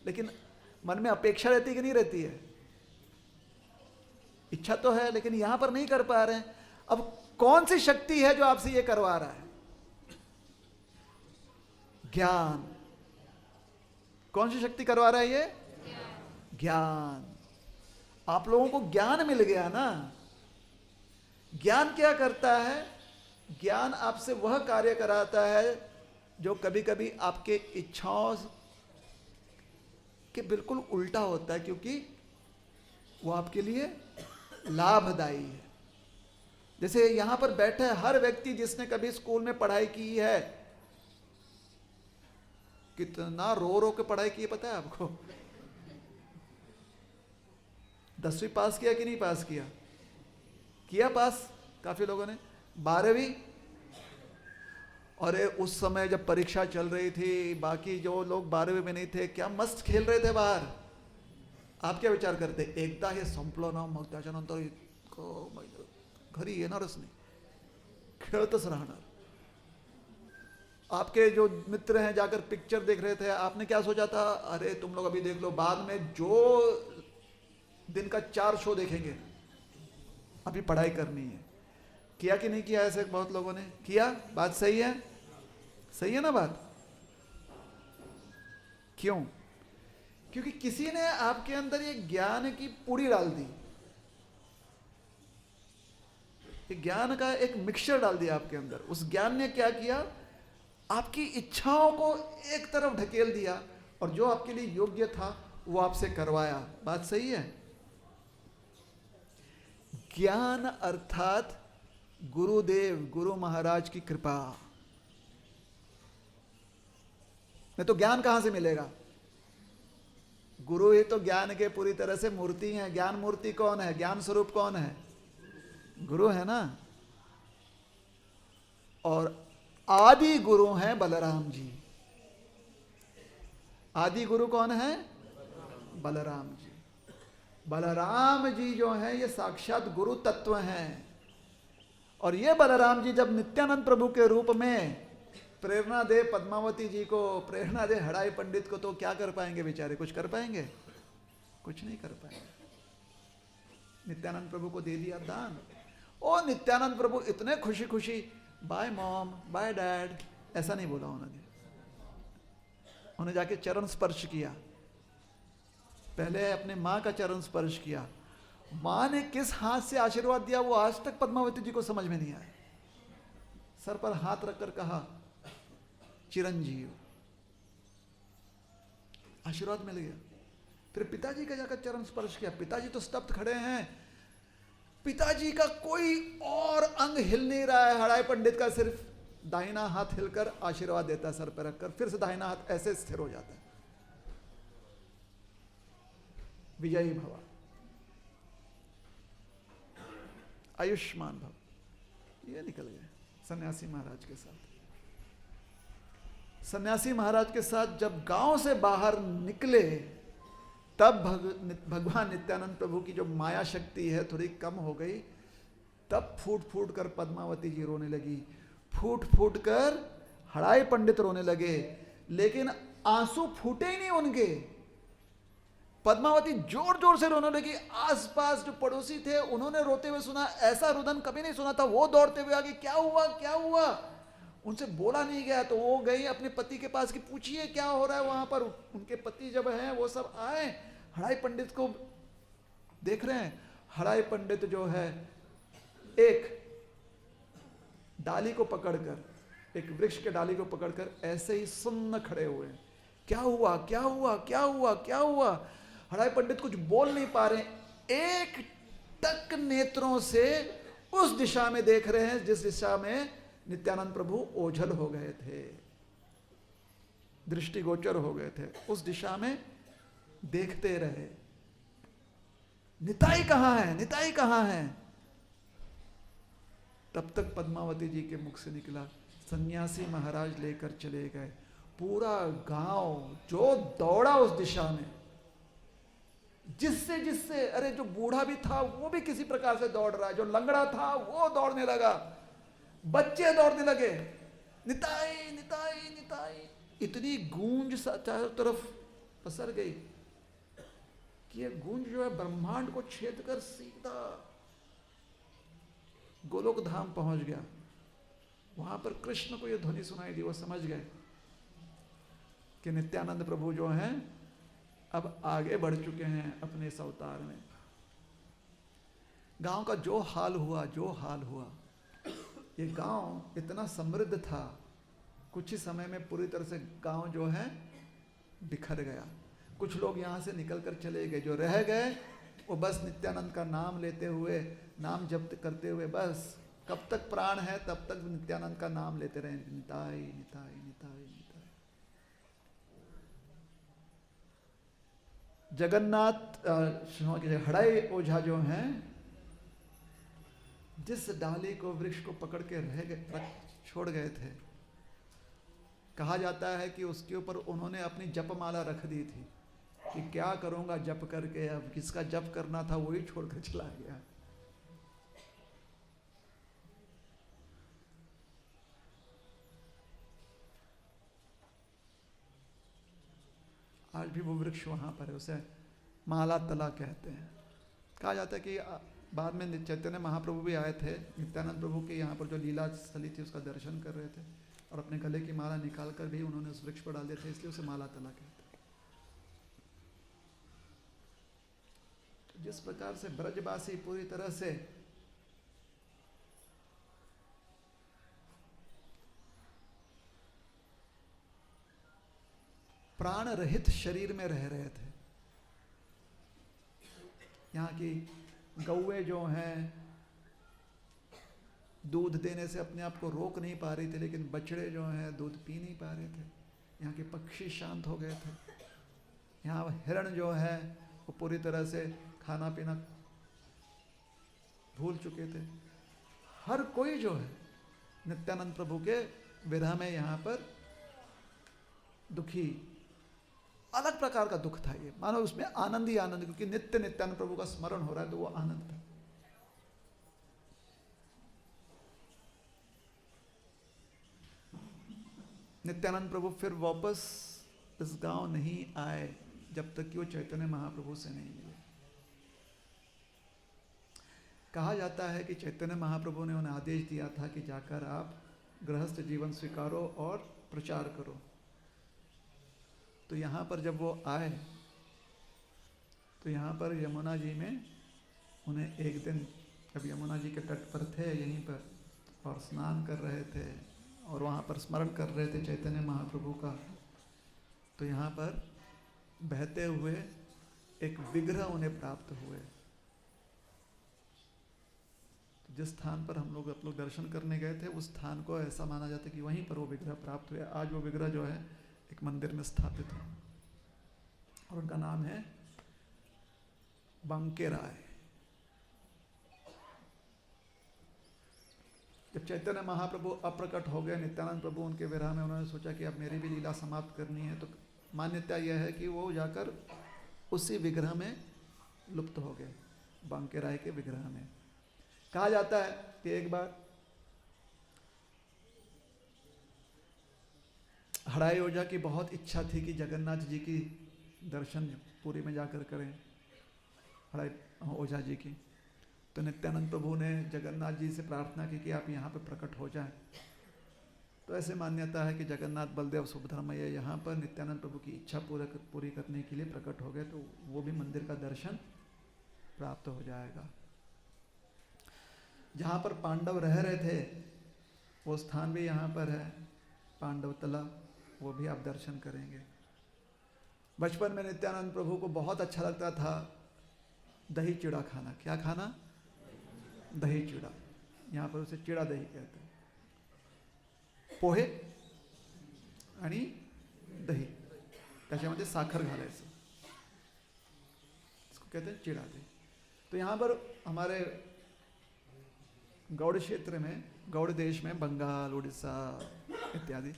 लेकिन मन में अपेक्षा रहती है कि नहीं रहती है? इच्छा तो है लेकिन यहां पर नहीं कर पा रहे हैं। अब कौन सी शक्ति है जो आपसे ये करवा रहा है? ज्ञान। कौन सी शक्ति करवा रहा है ये? ज्ञान। आप लोगों को ज्ञान मिल गया ना। ज्ञान क्या करता है? ज्ञान आपसे वह कार्य कराता है जो कभी कभी आपके इच्छाओं के बिल्कुल उल्टा होता है, क्योंकि वो आपके लिए लाभदायी है। जैसे यहां पर बैठे हर व्यक्ति जिसने कभी स्कूल में पढ़ाई की है, कितना रो रो के पढ़ाई की है पता है आपको? 10वीं पास किया कि नहीं पास किया? किया पास काफी लोगों ने। 12वीं, और उस समय जब परीक्षा चल रही थी, बाकी जो लोग 12वीं में नहीं थे क्या मस्त खेल रहे थे बाहर। आप क्या विचार करते? एकदा हे संपलं ना मग त्याच्यानंतर इतकं घरी येणारच नाही, खेळतच राहणार। आपके जो मित्र हैं जाकर पिक्चर देख रहे थे, आपने क्या सोचा था? अरे तुम लोग अभी देख लो, बाद में जो दिन का 4 शो देखेंगे, अभी पढ़ाई करनी है। किया कि नहीं किया? ऐसे बहुत लोगों ने किया। बात सही है? सही है ना बात? क्यों? क्योंकि किसी ने आपके अंदर ये ज्ञान की पूरी डाल दी, ये ज्ञान का एक मिक्सचर डाल दिया आपके अंदर। उस ज्ञान ने क्या किया? आपकी इच्छाओं को एक तरफ ढकेल दिया, और जो आपके लिए योग्य था वो आपसे करवाया। बात सही है? ज्ञान अर्थात गुरुदेव, गुरु महाराज की कृपा। नहीं तो ज्ञान कहां से मिलेगा? गुरु ही तो ज्ञान के पूरी तरह से मूर्ति हैं। ज्ञान मूर्ति कौन है? ज्ञान स्वरूप कौन है? गुरु है ना। और आदि गुरु हैं बलराम जी। आदि गुरु कौन है? बलराम जी। बलराम जी जो हैं ये साक्षात गुरु तत्व हैं। और ये बलराम जी जब नित्यानंद प्रभु के रूप में प्रेरणा दे पद्मावती जी को, प्रेरणा दे हड़ाई पंडित को, तो क्या कर पाएंगे बेचारे? कुछ कर पाएंगे? कुछ नहीं कर पाएंगे। नित्यानंद प्रभु को दे दिया दान। ओ नित्यानंद प्रभु इतने खुशी खुशी, बाय मॉम, बाय डैड, ऐसा नहीं बोला उन्होंने। उन्हें जाके चरण स्पर्श किया, पहले अपने माँ का चरण स्पर्श किया। माँ ने किस हाथ से आशीर्वाद दिया वो आज तक पद्मावती जी को समझ में नहीं आया। सर पर हाथ रखकर कहा चिरंजीव, आशीर्वाद मिल गया। फिर पिताजी का जाकर चरण स्पर्श किया। पिताजी तो स्तब्ध खड़े हैं, पिताजी का कोई और अंग हिल नहीं रहा है। हड़ाई पंडित का सिर्फ दाहिना हाथ हिलकर आशीर्वाद देता है सर पर रखकर, फिर से दाहिना हाथ ऐसे स्थिर हो जाता है। विजयी भव, आयुष्मान भव। ये निकल गए सन्यासी महाराज के साथ। सन्यासी महाराज के साथ जब गांव से बाहर निकले तब भगवान नित्यानंद प्रभु की जो माया शक्ति है थोड़ी कम हो गई। तब फूट फूट कर पद्मावती जी रोने लगी, फूट फूट कर हड़ाई पंडित रोने लगे, लेकिन आंसू फूटे ही नहीं उनके। पद्मावती जोर जोर से रोने लगी। आसपास जो पड़ोसी थे उन्होंने रोते हुए सुना, ऐसा रुदन कभी नहीं सुना था। वो दौड़ते हुए आगे, क्या हुआ क्या हुआ? उनसे बोला नहीं गया तो वो गई अपने पति के पास कि पूछिए क्या हो रहा है वहां पर। उनके पति जब हैं वो सब आए, हड़ाई पंडित को देख रहे हैं। हड़ाई पंडित जो है एक डाली को पकड़कर, एक वृक्ष के डाली को पकड़कर ऐसे ही सुन्न खड़े हुए हैं। क्या हुआ क्या हुआ क्या हुआ क्या हुआ? हड़ाई पंडित कुछ बोल नहीं पा रहे, एक टक नेत्रों से उस दिशा में देख रहे हैं जिस दिशा में नित्यानंद प्रभु ओझल हो गए थे, दृष्टिगोचर हो गए थे। उस दिशा में देखते रहे, निताई कहां है, निताई कहां है? तब तक पद्मावती जी के मुख से निकला, सन्यासी महाराज लेकर चले गए। पूरा गांव जो दौड़ा उस दिशा में, जिससे जिससे, अरे जो बूढ़ा भी था वो भी किसी प्रकार से दौड़ रहा है, जो लंगड़ा था वो दौड़ने लगा, बच्चे दौड़ने लगे, निताई निताई निताई। इतनी गूंज चारों तरफ पसर गई कि ये गूंज जो है ब्रह्मांड को छेद कर सीधा गोलोक धाम पहुंच गया। वहां पर कृष्ण को यह ध्वनि सुनाई दी। वो समझ गए कि नित्यानंद प्रभु जो हैं अब आगे बढ़ चुके हैं अपने इस अवतार में। गांव का जो हाल हुआ, जो हाल हुआ, ये गांव इतना समृद्ध था, कुछ ही समय में पूरी तरह से गांव जो है बिखर गया। कुछ लोग यहाँ से निकल कर चले गए, जो रह गए वो बस नित्यानंद का नाम लेते हुए, नाम जप करते हुए, बस कब तक प्राण है तब तक नित्यानंद का नाम लेते रहे, निताई निताई निताई निताई। जगन्नाथ हड़ाई ओझा जो हैं, जिस डाली को, वृक्ष को पकड़ के छोड़ गए थे, कहा जाता है कि उसके ऊपर उन्होंने अपनी जपमाला रख दी थी कि क्या करूंगा जप करके, अब किसका जप करना था वही छोड़कर चला गया। आज भी वो वृक्ष वहां पर है, उसे माला तला कहते हैं। कहा जाता है कि बाद में चैतन्य महाप्रभु भी आए थे, नित्यानंद प्रभु के यहाँ पर जो लीला स्थली थी उसका दर्शन कर रहे थे, और अपने गले की माला निकाल कर भी उन्होंने उस वृक्ष पर डाल दिए थे, इसलिए उसे माला तला कहते हैं। तो जिस प्रकार से ब्रजवासी पूरी तरह से प्राण रहित शरीर में रह रहे थे, यहाँ की गौएं जो हैं दूध देने से अपने आप को रोक नहीं पा रही थी, लेकिन बछड़े जो हैं दूध पी नहीं पा रहे थे। यहाँ के पक्षी शांत हो गए थे। यहाँ हिरण जो है वो पूरी तरह से खाना पीना भूल चुके थे। हर कोई जो है नित्यानंद प्रभु के विरह में यहाँ पर दुखी अलग प्रकार का दुख था ये, मानो उसमें आनंद ही आनंद, क्योंकि नित्य नित्यानंद प्रभु का स्मरण हो रहा है तो वो आनंद था। नित्यानंद प्रभु फिर वापस इस गांव नहीं आए जब तक कि वो चैतन्य महाप्रभु से नहीं मिले। कहा जाता है कि चैतन्य महाप्रभु ने उन्हें आदेश दिया था कि जाकर आप गृहस्थ जीवन स्वीकारो और प्रचार करो। तो यहाँ पर जब वो आए तो यहाँ पर यमुना जी में उन्हें एक दिन, जब यमुना जी के तट पर थे यहीं पर और स्नान कर रहे थे और वहाँ पर स्मरण कर रहे थे चैतन्य महाप्रभु का, तो यहाँ पर बहते हुए एक विग्रह उन्हें प्राप्त हुए। तो जिस स्थान पर हम लोग दर्शन करने गए थे उस स्थान को ऐसा माना जाता है कि वहीं पर वो विग्रह प्राप्त हुए। आज वो विग्रह जो है एक मंदिर में स्थापित है और उनका नाम है बांके राय। जब चैतन्य महाप्रभु अप्रकट हो गए, नित्यानंद प्रभु उनके विरह में, उन्होंने सोचा कि अब मेरी भी लीला समाप्त करनी है, तो मान्यता यह है कि वो जाकर उसी विग्रह में लुप्त हो गए, बांके राय के विग्रह में। कहा जाता है कि एक बार हड़ाई ओझा की बहुत इच्छा थी कि जगन्नाथ जी की दर्शन पुरी में जाकर करें, हड़ाई ओझा जी की। तो नित्यानंद प्रभु ने जगन्नाथ जी से प्रार्थना की कि आप यहाँ पर प्रकट हो जाएं। तो ऐसे मान्यता है कि जगन्नाथ बलदेव सुभद्रमैया यहाँ पर नित्यानंद प्रभु की इच्छा पूरी करने के लिए प्रकट हो गए, तो वो भी मंदिर का दर्शन प्राप्त हो जाएगा। जहाँ पर पांडव रह रहे थे वो स्थान भी यहाँ पर है, पांडव तला, वो भी आप दर्शन करेंगे। बचपन में नित्यानंद प्रभु को बहुत अच्छा लगता था दही चिड़ा खाना। क्या खाना? दही चिड़ा। यहाँ पर उसे चिड़ा दही कहते हैं। पोहे आणि दही, त्याच्यामध्ये साखर घालायचं, इसको कहते हैं चिड़ा दही। तो यहाँ पर हमारे गौड़ क्षेत्र में, गौड़ देश में, बंगाल, उड़ीसा इत्यादि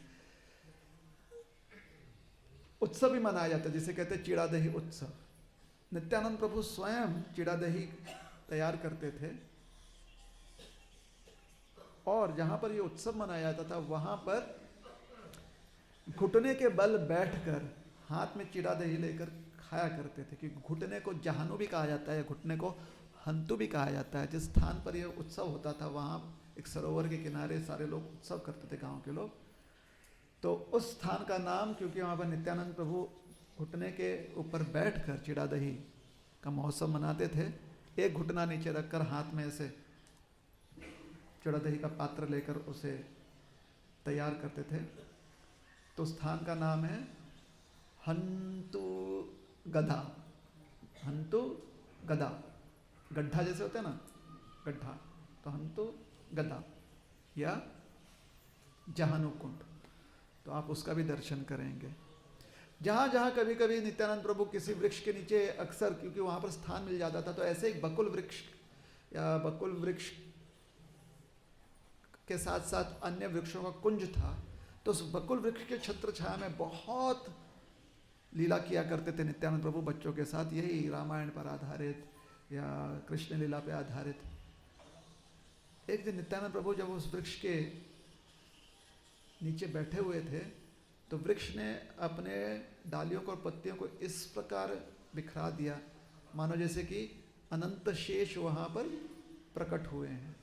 उत्सव भी मनाया जाता है जिसे कहते हैं चिड़ा दही उत्सव। नित्यानंद प्रभु स्वयं चिड़ा दही तैयार करते थे और जहां पर ये उत्सव मनाया जाता था वहां पर घुटने के बल बैठकर हाथ में चिड़ा दही लेकर खाया करते थे। कि घुटने को जहानू भी कहा जाता है, घुटने को हंतु भी कहा जाता है। जिस स्थान पर यह उत्सव होता था वहाँ एक सरोवर के किनारे सारे लोग उत्सव करते थे, गांव के लोग। तो उस स्थान का नाम, क्योंकि वहाँ पर नित्यानंद प्रभु घुटने के ऊपर बैठकर चिड़ा दही का महोत्सव मनाते थे, एक घुटना नीचे रखकर हाथ में ऐसे चिड़ा दही का पात्र लेकर उसे तैयार करते थे। तो स्थान का नाम है हंतु गधा। हंतु गधा, गड्ढा जैसे होते हैं ना, गड्ढा, तो हंतु गधा या जहानु कुंड। तो आप उसका भी दर्शन करेंगे। जहाँ जहाँ कभी कभी नित्यानंद प्रभु किसी वृक्ष के नीचे, अक्सर क्योंकि वहाँ पर स्थान मिल जाता था, तो ऐसे एक बकुल वृक्ष या बकुल वृक्ष के साथ साथ अन्य वृक्षों का कुंज था। तो उस बकुल वृक्ष के छत्र छाया में बहुत लीला किया करते थे नित्यानंद प्रभु बच्चों के साथ, यही रामायण पर आधारित या कृष्ण लीला पे आधारित। एक दिन नित्यानंद प्रभु जब उस वृक्ष के नीचे बैठे हुए थे तो वृक्ष ने अपने डालियों को और पत्तियों को इस प्रकार बिखरा दिया मानो जैसे कि अनंत शेष वहाँ पर प्रकट हुए हैं।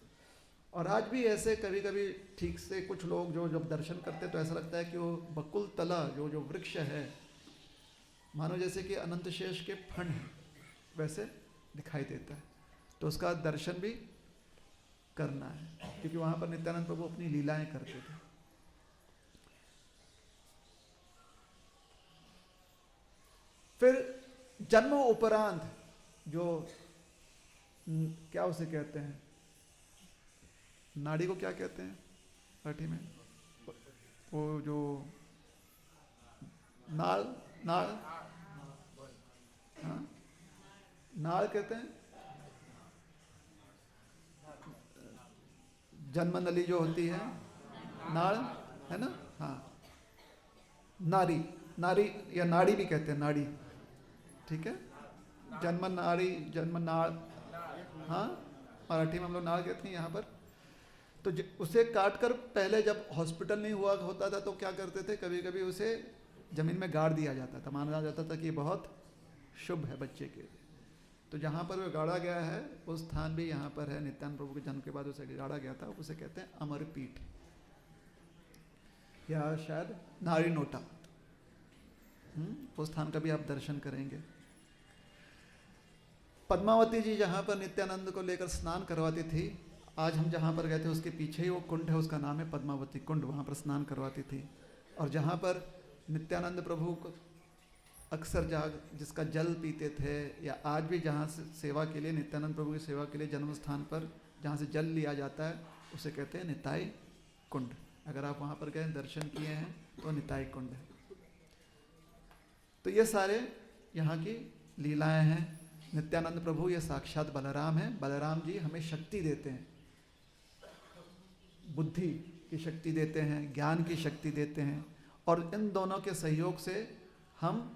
और आज भी ऐसे कभी कभी ठीक से कुछ लोग जो जब दर्शन करते तो ऐसा लगता है कि वो बकुल तला जो वृक्ष है मानो जैसे कि अनंत शेष के फण हैं, वैसे दिखाई देता है। तो उसका दर्शन भी करना है क्योंकि वहाँ पर नित्यानंद प्रभु अपनी लीलाएं करते थे। फिर जन्म उपरांत जो क्या उसे कहते हैं, नाड़ी को क्या कहते हैं लाठी में, वो जो नाल नाल हाँ नाल कहते हैं, जन्म नली जो होती है नाल है ना, हाँ नारी, नारी या नाड़ी भी कहते हैं, नाड़ी, ठीक है, जन्म नाड़ी, जन्म नाड़, हाँ मराठी में हम लोग नाड़ कहते हैं यहाँ पर। तो उसे काट कर पहले जब हॉस्पिटल नहीं हुआ होता था तो क्या करते थे, कभी कभी उसे ज़मीन में गाड़ दिया जाता था, माना जाता था कि ये बहुत शुभ है बच्चे के लिए। तो जहाँ पर वो गाड़ा गया है वो स्थान भी यहाँ पर है, नित्यानंद प्रभु के जन्म के बाद उसे गाड़ा गया था, उसे कहते हैं अमर पीठ या शायद नारी नोटा। उस स्थान का भी आप दर्शन करेंगे। पद्मावती जी जहाँ पर नित्यानंद को लेकर स्नान करवाती थी, आज हम जहाँ पर गए थे उसके पीछे ही वो कुंड है, उसका नाम है पद्मावती कुंड, वहाँ पर स्नान करवाती थी। और जहाँ पर नित्यानंद प्रभु को अक्सर जिसका जल पीते थे, या आज भी जहाँ से सेवा के लिए, नित्यानंद प्रभु की सेवा के लिए जन्म स्थान पर जहाँ से जल लिया जाता है उसे कहते हैं निताई कुंड। अगर आप वहाँ पर गए दर्शन किए हैं तो निताई कुंड है। तो ये सारे यहाँ की लीलाएं हैं। नित्यानंद प्रभु ये साक्षात बलराम हैं। बलराम जी हमें शक्ति देते हैं, बुद्धि की शक्ति देते हैं, ज्ञान की शक्ति देते हैं, और इन दोनों के सहयोग से हम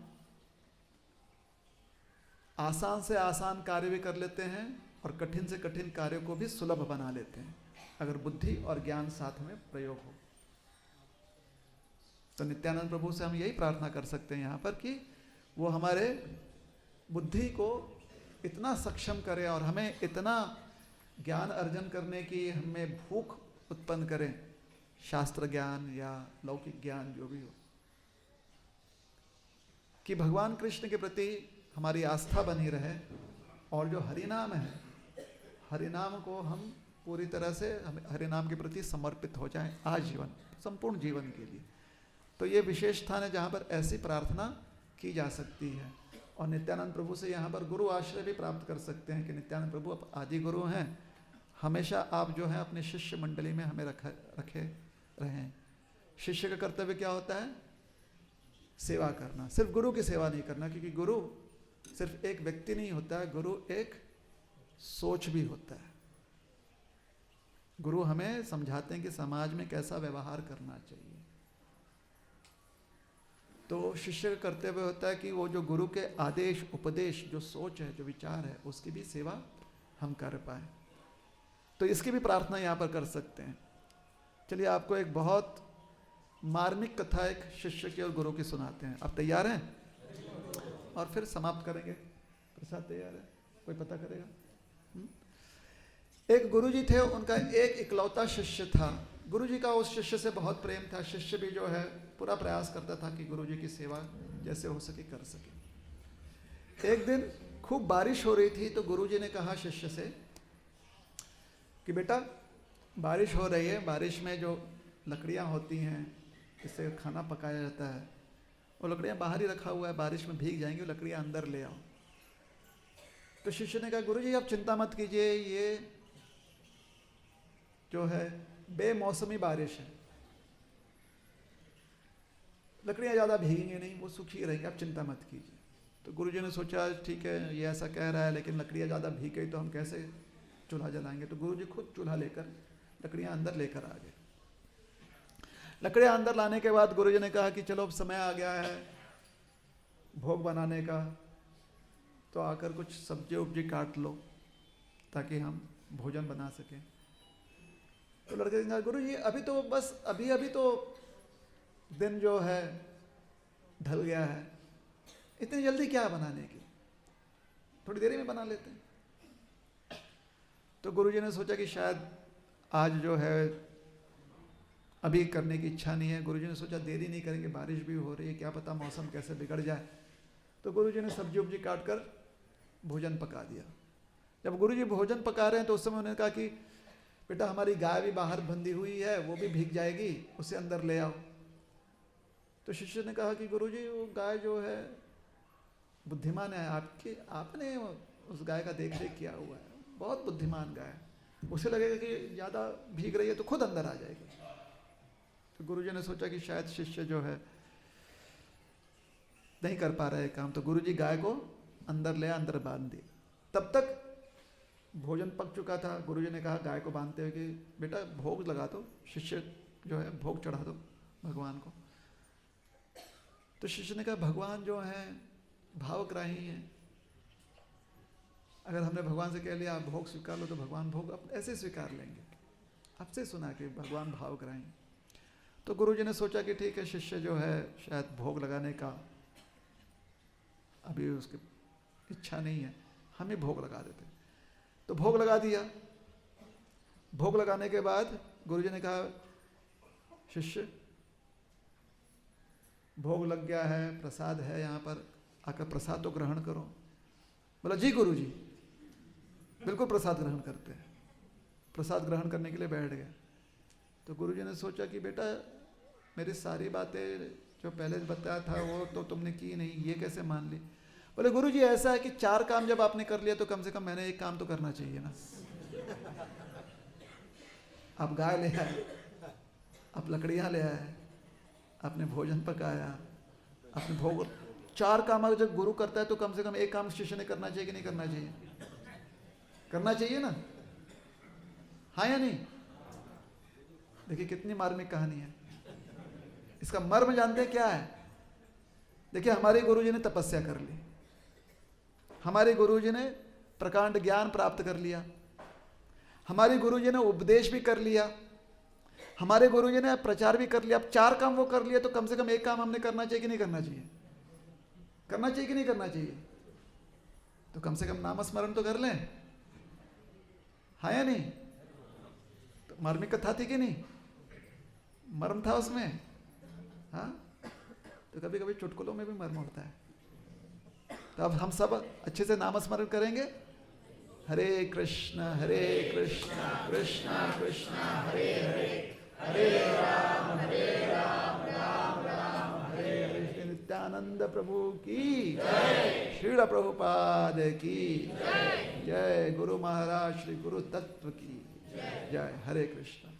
आसान से आसान कार्य भी कर लेते हैं और कठिन से कठिन कार्य को भी सुलभ बना लेते हैं, अगर बुद्धि और ज्ञान साथ में प्रयोग हो। तो नित्यानंद प्रभु से हम यही प्रार्थना कर सकते हैं यहाँ पर कि वो हमारे बुद्धि को इतना सक्षम करे और हमें इतना ज्ञान अर्जन करने की हमें भूख उत्पन्न करें, शास्त्र ज्ञान या लौकिक ज्ञान जो भी हो, कि भगवान कृष्ण के प्रति हमारी आस्था बनी रहे, और जो हरिनाम है, हरिनाम को हम पूरी तरह से हरिनाम के प्रति समर्पित हो जाएं आजीवन, संपूर्ण जीवन के लिए। तो ये विशेष स्थान है जहाँ पर ऐसी प्रार्थना की जा सकती है। और नित्यानंद प्रभु से यहाँ पर गुरु आश्रय भी प्राप्त कर सकते हैं कि नित्यानंद प्रभु अब आदि गुरु हैं, हमेशा आप जो है अपने शिष्य मंडली में हमें रखे रहें। शिष्य का कर्तव्य क्या होता है? सेवा करना, सिर्फ गुरु की सेवा नहीं करना, क्योंकि गुरु सिर्फ एक व्यक्ति नहीं होता है, गुरु एक सोच भी होता है। गुरु हमें समझाते हैं कि समाज में कैसा व्यवहार करना चाहिए। तो शिष्य का कर्तव्य होता है कि वो जो गुरु के आदेश उपदेश, जो सोच है, जो विचार है, उसकी भी सेवा हम कर पाए। तो इसकी भी प्रार्थना यहाँ पर कर सकते हैं। चलिए आपको एक बहुत मार्मिक कथा एक शिष्य की और गुरु की सुनाते हैं। आप तैयार हैं? और फिर समाप्त करेंगे। प्रसाद तैयार है? कोई पता करेगा? एक गुरुजी थे, उनका एक इकलौता शिष्य था। गुरुजी का उस शिष्य से बहुत प्रेम था। शिष्य भी जो है पूरा प्रयास करता था कि गुरुजी की सेवा जैसे हो सके कर सके। एक दिन खूब बारिश हो रही थी, तो गुरुजी ने कहा शिष्य से कि बेटा बारिश हो रही है, बारिश में जो लकड़ियाँ होती हैं जिससे खाना पकाया जाता है, वो लकड़ियाँ बाहर ही रखा हुआ है, बारिश में भीग जाएंगी, लकड़ियाँ अंदर ले आओ। तो शिष्य ने कहा गुरुजी आप चिंता मत कीजिए, ये जो है बेमौसमी बारिश है, लकड़ियाँ ज़्यादा भीगेंगी नहीं, वो सूखी रहेंगी, आप चिंता मत कीजिए। तो गुरुजी ने सोचा ठीक है ये ऐसा कह रहा है, लेकिन लकड़ियाँ ज़्यादा भीग गई तो हम कैसे चूल्हा जलाएंगे। तो गुरुजी खुद चूल्हा लेकर लकड़ियाँ अंदर लेकर आ गए। लकड़ियाँ अंदर लाने के बाद गुरुजी ने कहा कि चलो अब समय आ गया है भोग बनाने का, तो आकर कुछ सब्जी उब्जी काट लो ताकि हम भोजन बना सकें। तो लड़के ने कहा गुरुजी अभी तो बस अभी तो दिन जो है ढल गया है, इतनी जल्दी क्या बनाने की, थोड़ी देरी में बना लेते हैं। तो गुरुजी ने सोचा कि शायद आज जो है अभी करने की इच्छा नहीं है। गुरुजी ने सोचा देरी नहीं करेंगे, बारिश भी हो रही है, क्या पता मौसम कैसे बिगड़ जाए। तो गुरुजी ने सब्जी उब्जी काट कर भोजन पका दिया। जब गुरुजी भोजन पका रहे हैं तो उस समय उन्होंने कहा कि बेटा हमारी गाय भी बाहर बंधी हुई है, वो भी भीग जाएगी, उसे अंदर ले आओ। तो शिष्य ने कहा कि गुरुजी वो गाय जो है बुद्धिमान है, आपने उस गाय का देख रेख किया हुआ है, बहुत बुद्धिमान गाय, उसे लगेगा कि ज़्यादा भीग रही है तो खुद अंदर आ जाएगी। तो गुरुजी ने सोचा कि शायद शिष्य जो है नहीं कर पा रहे काम, तो गुरुजी गाय को अंदर ले अंदर बांध दी। तब तक भोजन पक चुका था। गुरुजी ने कहा गाय को बांधते हुए कि बेटा भोग लगा दो, शिष्य जो है भोग चढ़ा दो भगवान को। तो शिष्य ने कहा भगवान जो हैं भावग्राही हैं, अगर हमने भगवान से कह लिया आप भोग स्वीकार लो तो भगवान भोग अब ऐसे स्वीकार लेंगे। आपसे सुना कि भगवान भावग्राही। तो गुरुजी ने सोचा कि ठीक है, शिष्य जो है शायद भोग लगाने का अभी उसकी इच्छा नहीं है, हम ही भोग लगा देते। तो भोग लगा दिया। भोग लगाने के बाद गुरुजी ने कहा शिष्य भोग लग गया है, प्रसाद है यहाँ पर, आकर प्रसाद तो ग्रहण करो। बोला जी गुरुजी, बिल्कुल प्रसाद ग्रहण करते हैं। प्रसाद ग्रहण करने के लिए बैठ गए। तो गुरुजी ने सोचा कि बेटा मेरी सारी बातें जो पहले बताया था वो तो तुमने की नहीं, ये कैसे मान ली? बोले गुरुजी ऐसा है कि 4 काम जब आपने कर लिया तो कम से कम मैंने एक काम तो करना चाहिए ना। आप गाय ले आए, आप लकड़ियाँ ले आए, आपने भोजन पकाया, आपने भोग, 4 काम अगर जब गुरु करता है तो कम से कम एक काम शिष्य ने करना चाहिए कि नहीं करना चाहिए? करना चाहिए ना, हाँ या नहीं? देखिए कितनी मार्मिक कहानी है। इसका मर्म जानते हैं क्या है? देखिए हमारे गुरुजी ने तपस्या कर ली, हमारे गुरुजी ने प्रकांड ज्ञान प्राप्त कर लिया, हमारे गुरुजी ने उपदेश भी कर लिया, हमारे गुरुजी ने प्रचार भी कर लिया। अब 4 काम वो कर लिया तो कम से कम एक काम हमने करना चाहिए कि नहीं करना चाहिए? करना चाहिए कि नहीं करना चाहिए? तो कम से कम नामस्मरण तो कर लें, हाँ या नहीं? तो मार्मिक कथा थी कि नहीं? मर्म था उसमें, हाँ? तो कभी कभी चुटकुलों में भी मर्म होता है। तो अब हम सब अच्छे से नामस्मरण करेंगे। हरे कृष्ण कृष्ण कृष्ण हरे हरे, हरे राम राम राम हरे हरे। नित्यानंद प्रभु की जय, श्रील प्रभुपाद की जय, गुरु महाराज श्री गुरु तत्व की जय। हरे कृष्ण।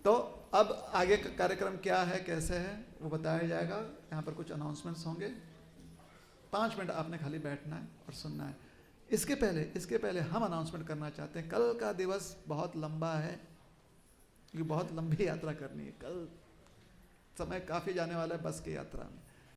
तो अब आगे का कार्यक्रम क्या है, कैसे है, वो बताया जाएगा। यहाँ पर कुछ अनाउंसमेंट्स होंगे। 5 मिनट आपने खाली बैठना है और सुनना है। इसके पहले हम अनाउंसमेंट करना चाहते हैं। कल का दिवस बहुत लंबा है, क्योंकि बहुत लंबी यात्रा करनी है। कल समय काफ़ी जाने वाला है बस की यात्रा में।